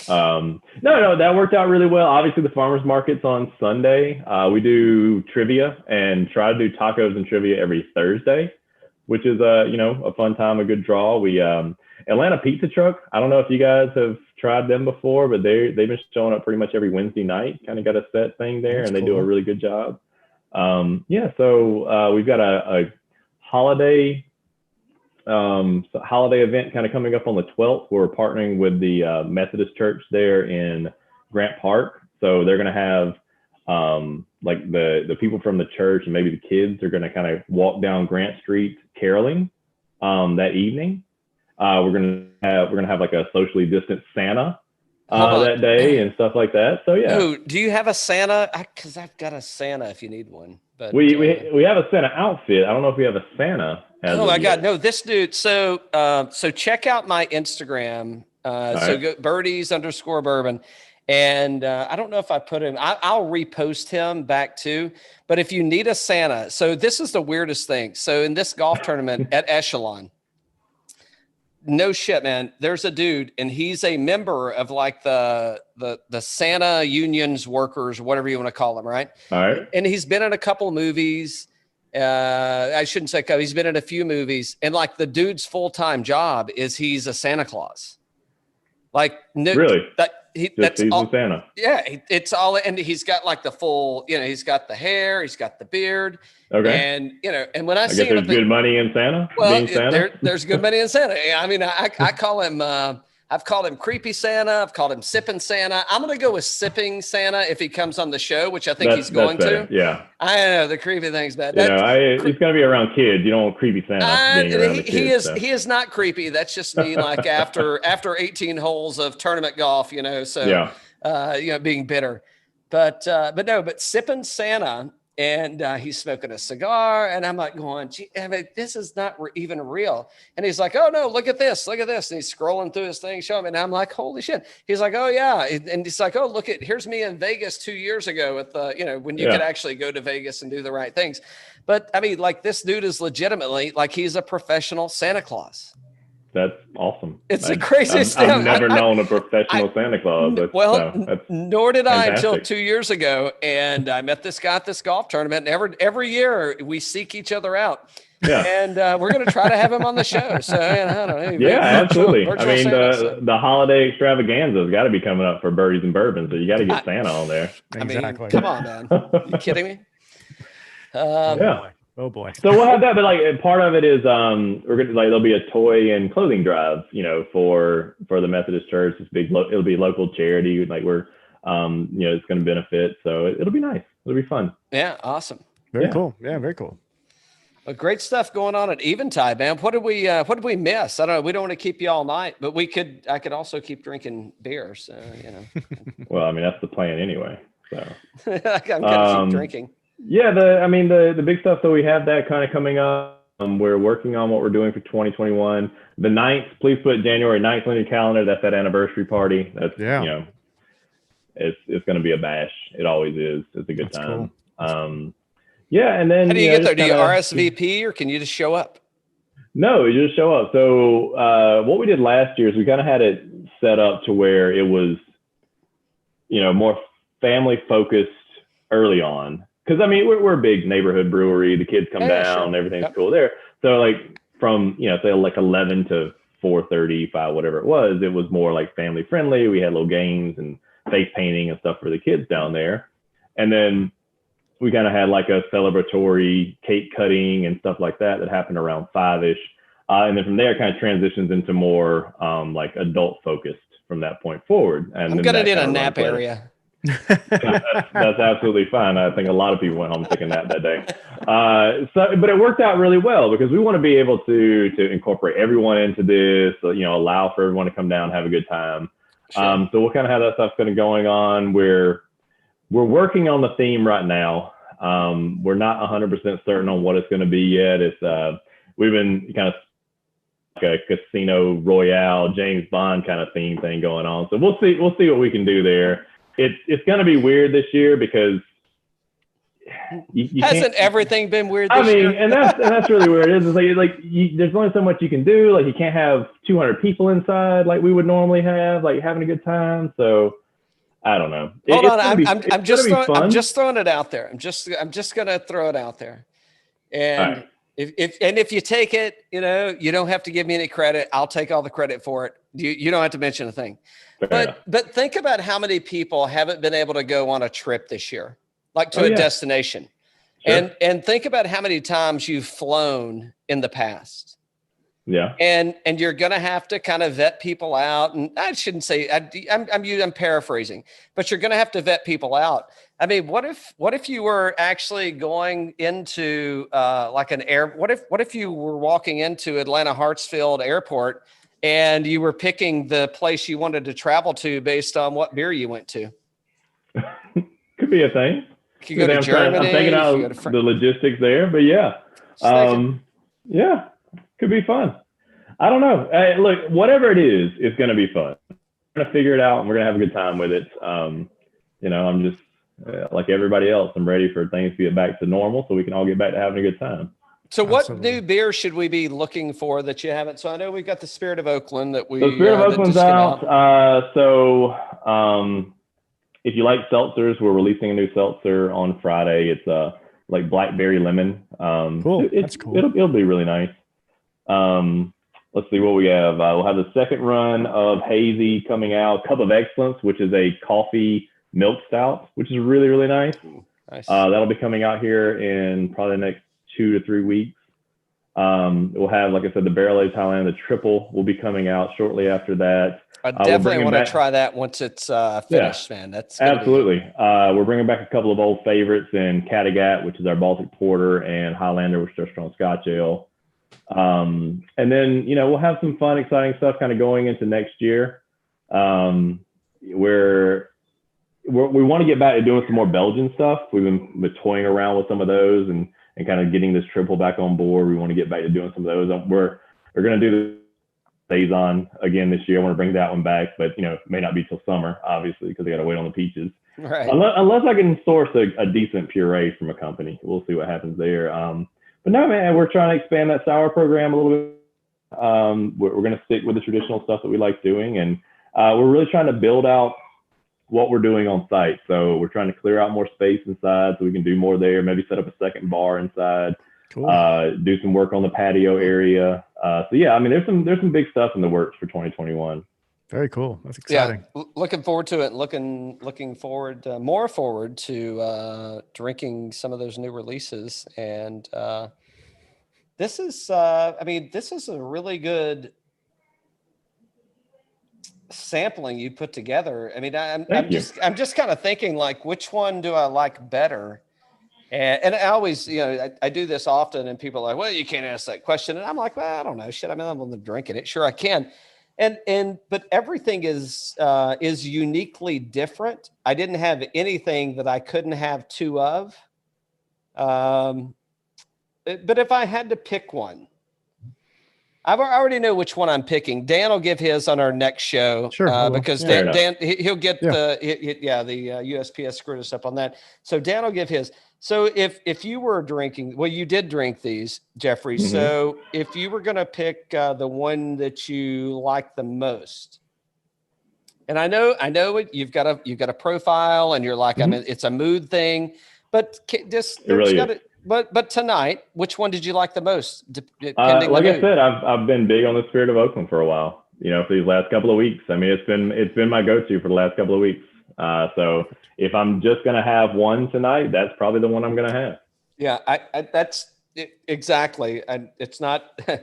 No, that worked out really well. Obviously, the farmers market's on Sunday. We do trivia and try to do tacos and trivia every Thursday, which is a fun time, a good draw. We Atlanta Pizza Truck. I don't know if you guys have tried them before, but they've been showing up pretty much every Wednesday night. Kind of got a set thing there, and they do a really good job. So we've got a holiday event kind of coming up on the 12th. We're partnering with the Methodist Church there in Grant Park. So they're going to have like the people from the church and maybe the kids are going to kind of walk down Grant Street caroling that evening. We're gonna have like a socially distant Santa that day and stuff like that. So yeah. Ooh, do you have a Santa? Because I've got a Santa if you need one. But we have a Santa outfit. I don't know if we have a Santa. Oh my God, no! This dude. So check out my Instagram. Go Birdies_Bourbon. And I don't know if I put him, I'll repost him back too. But if you need a Santa, so this is the weirdest thing. So in this golf tournament at Echelon, no shit, man, there's a dude and he's a member of like the Santa unions workers, whatever you want to call them. Right. All right. And he's been in a couple movies. I shouldn't say he's been in a few movies, and like the dude's full-time job is he's a Santa Claus. Like, no, really? That's all Santa. Yeah, it's all, and he's got like the full, he's got the hair, he's got the beard. Okay. And and when I see him, there's good money in Santa. Well, Santa? There's good money in Santa. I mean, I call him. I've called him Creepy Santa. I've called him Sipping Santa. I'm going to go with Sipping Santa if he comes on the show, which I think he's going to. Yeah. I know the creepy thing's bad. He's going to be around kids. You don't want Creepy Santa being around the kids. He is not creepy. That's just me. Like after 18 holes of tournament golf, So being bitter, but Sipping Santa. And he's smoking a cigar, and I'm like going, gee, I mean, this is not even real. And he's like, oh no, look at this. And he's scrolling through his thing, showing me. And I'm like, holy shit. He's like, oh yeah. And he's like, oh, here's me in Vegas 2 years ago with when you could actually go to Vegas and do the right things. But I mean, like this dude is legitimately like he's a professional Santa Claus. That's awesome. It's the craziest thing. I've never known a professional Santa Claus. Nor did I until 2 years ago. And I met this guy at this golf tournament. And every year we seek each other out. Yeah. And we're going to try to have him on the show. So I don't know. Yeah, absolutely. I mean, the holiday extravaganza has got to be coming up for Birdies and Bourbon. So you got to get Santa on there. Exactly. I mean, come on, man. You kidding me? Yeah. Oh boy. So we'll have that, but like part of it is we're gonna there'll be a toy and clothing drive, for the Methodist Church. It's big. It'll be local charity. Like we're it's going to benefit. So it'll be nice. It'll be fun. Yeah. Awesome. Very cool. Yeah. Very cool. Well, great stuff going on at Eventide, man. What did we miss? I don't know. We don't want to keep you all night, but I could also keep drinking beer. So Well, I mean that's the plan anyway. So I'm gonna keep drinking. Yeah, the big stuff. So we have that kind of coming up. We're working on what we're doing for 2021. The 9th, please put January 9th on your calendar. That's that anniversary party. That's it's going to be a bash. It always is. It's a good time. Cool. And then how do you get there? Do you RSVP or can you just show up? No, you just show up. So what we did last year is we kind of had it set up to where it was, more family focused early on. Because I mean, we're a big neighborhood brewery. The kids come down, everything's cool there. So like from say like 11 to 4:30, 5, whatever it was more like family friendly. We had little games and face painting and stuff for the kids down there. And then we kind of had like a celebratory cake cutting and stuff like that happened around 5-ish. And then from there, it kind of transitions into more like adult focused from that point forward. And I'm gonna need a nap area. That's absolutely fine. I think a lot of people went home taking that day. But it worked out really well because we want to be able to incorporate everyone into this, allow for everyone to come down, have a good time. Sure. So we'll kind of have that stuff kind of going on. We're working on the theme right now. We're not 100% certain on what it's going to be yet. It's we've been kind of like a Casino Royale, James Bond kind of theme thing going on. So we'll see what we can do there. It's going to be weird this year because you hasn't everything been weird this year? and that's really where it is. It's like there's only so much you can do. Like you can't have 200 people inside like we would normally have, like having a good time. So I don't know. Hold on, I'm just throwing it out there. I'm just going to throw it out there. And If you take it, you don't have to give me any credit. I'll take all the credit for it. You don't have to mention a thing. But think about how many people haven't been able to go on a trip this year, like to a destination. Sure. And think about how many times you've flown in the past. Yeah. And you're going to have to kind of vet people out. And I shouldn't say, I'm paraphrasing, but you're going to have to vet people out. I mean, what if you were actually going into like an air, what if you were walking into Atlanta Hartsfield Airport and you were picking the place you wanted to travel to based on what beer you went to? Could be a thing. You go to Germany. I'm thinking out the logistics there, but yeah. Yeah, could be fun. I don't know. Look, whatever it is, it's going to be fun. We're going to figure it out and we're going to have a good time with it. I'm just like everybody else. I'm ready for things to get back to normal so we can all get back to having a good time. So what new beer should we be looking for that you haven't? So I know we've got the Spirit of Oakland that we. The Spirit of Oakland's out. If you like seltzers, we're releasing a new seltzer on Friday. It's like blackberry lemon. Cool. That's cool. It'll be really nice. Let's see what we have. We'll have the second run of Hazy coming out. Cup of Excellence, which is a coffee milk stout, which is really, really nice. Nice. That'll be coming out here in probably the next 2 to 3 weeks. We'll have, like I said, the Barrel Aged Thailand, the triple will be coming out shortly after that. I definitely want to try that once it's finished, man. That's absolutely. We're bringing back a couple of old favorites in Kattegat, which is our Baltic Porter, and Highlander, which is our strong Scotch Ale. And then, we'll have some fun, exciting stuff kind of going into next year. Where we want to get back to doing some more Belgian stuff. We've been toying around with some of those and kind of getting this triple back on board. We want to get back to doing some of those. We're going to do the Saison again this year. I want to bring that one back, but it may not be till summer, obviously, because I got to wait on the peaches. Right. Unless I can source a decent puree from a company, we'll see what happens there. But no, man, we're trying to expand that sour program a little bit. We're going to stick with the traditional stuff that we like doing, and we're really trying to build out what we're doing on site. So we're trying to clear out more space inside so we can do more there. Maybe set up a second bar inside. Cool. Do some work on the patio area. So yeah, I mean, there's some big stuff in the works for 2021. Very cool. That's exciting. Yeah, looking forward to it. Looking forward, more forward to drinking some of those new releases. And this is a really good sampling you put together. I mean, I'm just kind of thinking, like, which one do I like better? And I always, I do this often, and people are like, well, you can't ask that question. And I'm like, well, I don't know. Shit, I mean, I'm drinking it. Sure, I can. But everything is uniquely different. I didn't have anything that I couldn't have two of. But if I had to pick one, I already know which one I'm picking. Dan will give his on our next show. Sure. Because Dan he'll get the USPS screwed us up on that. So Dan will give his. So if you were drinking, well, you did drink these, Geoffrey. Mm-hmm. So if you were going to pick the one that you like the most, and I know it, you've got a profile, and you're like, mm-hmm. I mean, it's a mood thing, but but tonight, which one did you like the most? Like I said, I've been big on the Spirit of Oakland for a while. For these last couple of weeks. I mean, it's been my go-to for the last couple of weeks. So if I'm just going to have one tonight, that's probably the one I'm going to have. Yeah, that's it, exactly. And it's not, I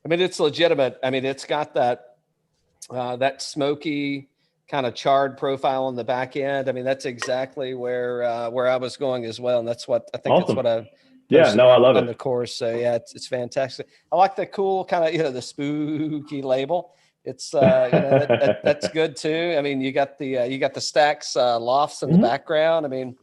mean, it's legitimate. I mean, it's got that smoky kind of charred profile on the back end. I mean, that's exactly where I was going as well. And that's what I think. Awesome. That's what I love on the course. So yeah, it's fantastic. I like the cool kind of, the spooky label. It's that's good too. I mean, you got the Stacks lofts in the background. I mean,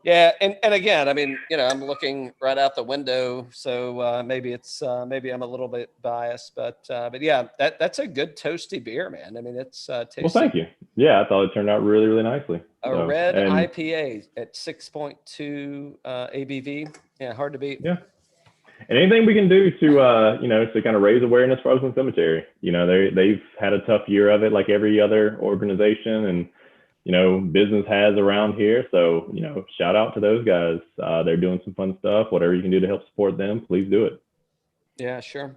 yeah, and again, I mean, I'm looking right out the window, so maybe I'm a little bit biased, but yeah, that's a good toasty beer, man. I mean, it's tasty. Well, thank you. Yeah, I thought it turned out really, really nicely. A red IPA at 6.2 ABV. Yeah, hard to beat. Yeah. And anything we can do to kind of raise awareness for Oakland Cemetery. They've had a tough year of it, like every other organization and business has around here. So shout out to those guys. They're doing some fun stuff. Whatever you can do to help support them, please do it. Yeah, sure.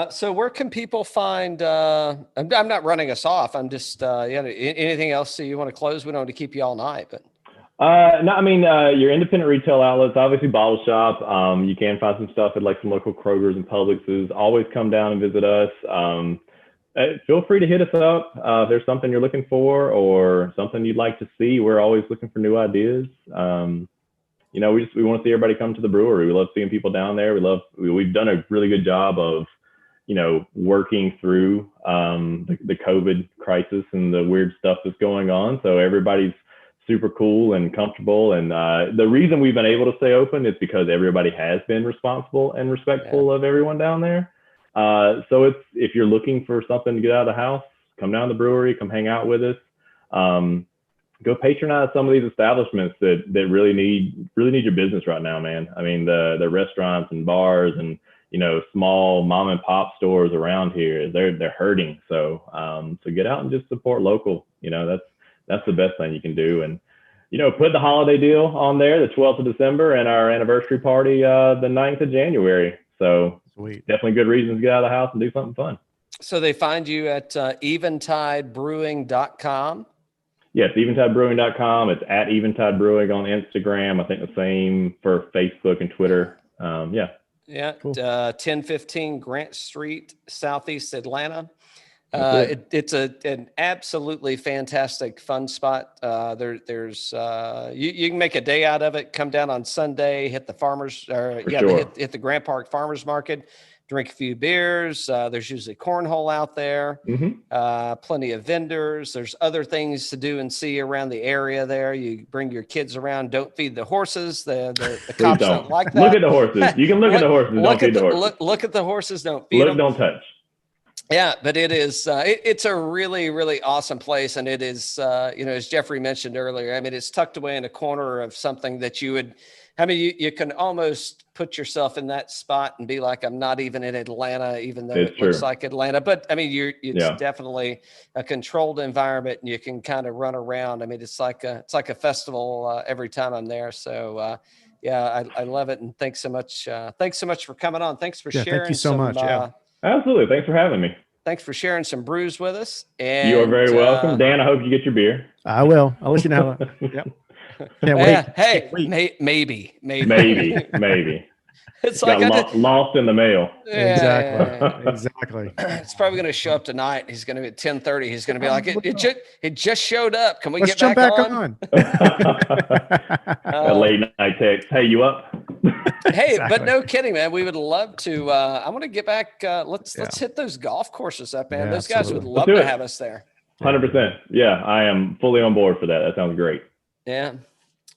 So where can people find, I'm not running us off. I'm just, anything else that you want to close? We don't want to keep you all night, but. No, I mean, your independent retail outlets, obviously bottle shop. You can find some stuff at like some local Kroger's and Publix's. Always come down and visit us. Feel free to hit us up if there's something you're looking for or something you'd like to see. We're always looking for new ideas. We want to see everybody come to the brewery. We love seeing people down there. We've done a really good job of, working through the COVID crisis and the weird stuff that's going on. So everybody's super cool and comfortable. And the reason we've been able to stay open is because everybody has been responsible and respectful of everyone down there. So if you're looking for something to get out of the house, come down to the brewery, come hang out with us. Go patronize some of these establishments that really need your business right now, man. I mean, the restaurants and bars and, small mom and pop stores around here, they're hurting. So get out and just support local. That's the best thing you can do. And, put the holiday deal on there, the 12th of December, and our anniversary party, the 9th of January. So Sweet. Definitely good reasons to get out of the house and do something fun. So they find you at eventidebrewing.com. Yes, eventidebrewing.com. It's at Eventide Brewing on Instagram. I think the same for Facebook and Twitter. Yeah, cool. 1015 Grant Street, Southeast Atlanta. It's an absolutely fantastic fun spot. There's you can make a day out of it. Come down on Sunday, hit the hit the Grant Park Farmers Market, drink a few beers. There's usually cornhole out there. Plenty of vendors. There's other things to do and see around the area there. You bring your kids around. Don't feed the horses. The cops don't like that. Look at the horses. You can look at the horses. Don't feed the horses. Look at the horses. Don't feed them. Don't touch. Yeah, but it is, it's a really, really awesome place. And it is, as Geoffrey mentioned earlier, I mean, it's tucked away in a corner of something that you can almost put yourself in that spot and be like, I'm not even in Atlanta, even though it looks like Atlanta. But I mean, it's definitely a controlled environment and you can kind of run around. I mean, it's like a festival every time I'm there. So, I love it. And thanks so much. Thanks so much for coming on. Thanks for sharing. Thank you so much. Absolutely. Thanks for having me. Thanks for sharing some brews with us. And you are very welcome. Dan, I hope you get your beer. I will. I'll let you know. Yep. Can't wait. Hey, maybe. It's like lost in the mail. Exactly. It's probably going to show up tonight. He's going to be at 10:30. He's going to be like, it just showed up. Can we get back on? A late night text. Hey, you up? Hey, but no kidding, man. We would love to. I want to get back. Let's hit those golf courses up, man. Those guys would love to have us there. 100%. Yeah, I am fully on board for that. That sounds great. Yeah.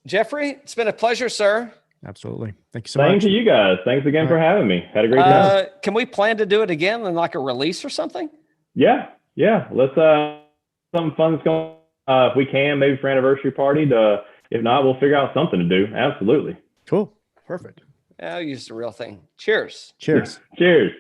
Geoffrey, it's been a pleasure, sir. Absolutely. Thank you so much. Thanks to you guys. Thanks again for having me. Had a great time. Can we plan to do it again in like a release or something? Yeah. Let's something fun's going. If we can, maybe for anniversary party. If not, we'll figure out something to do. Absolutely. Cool. Perfect. I'll use the real thing. Cheers. Cheers. Cheers.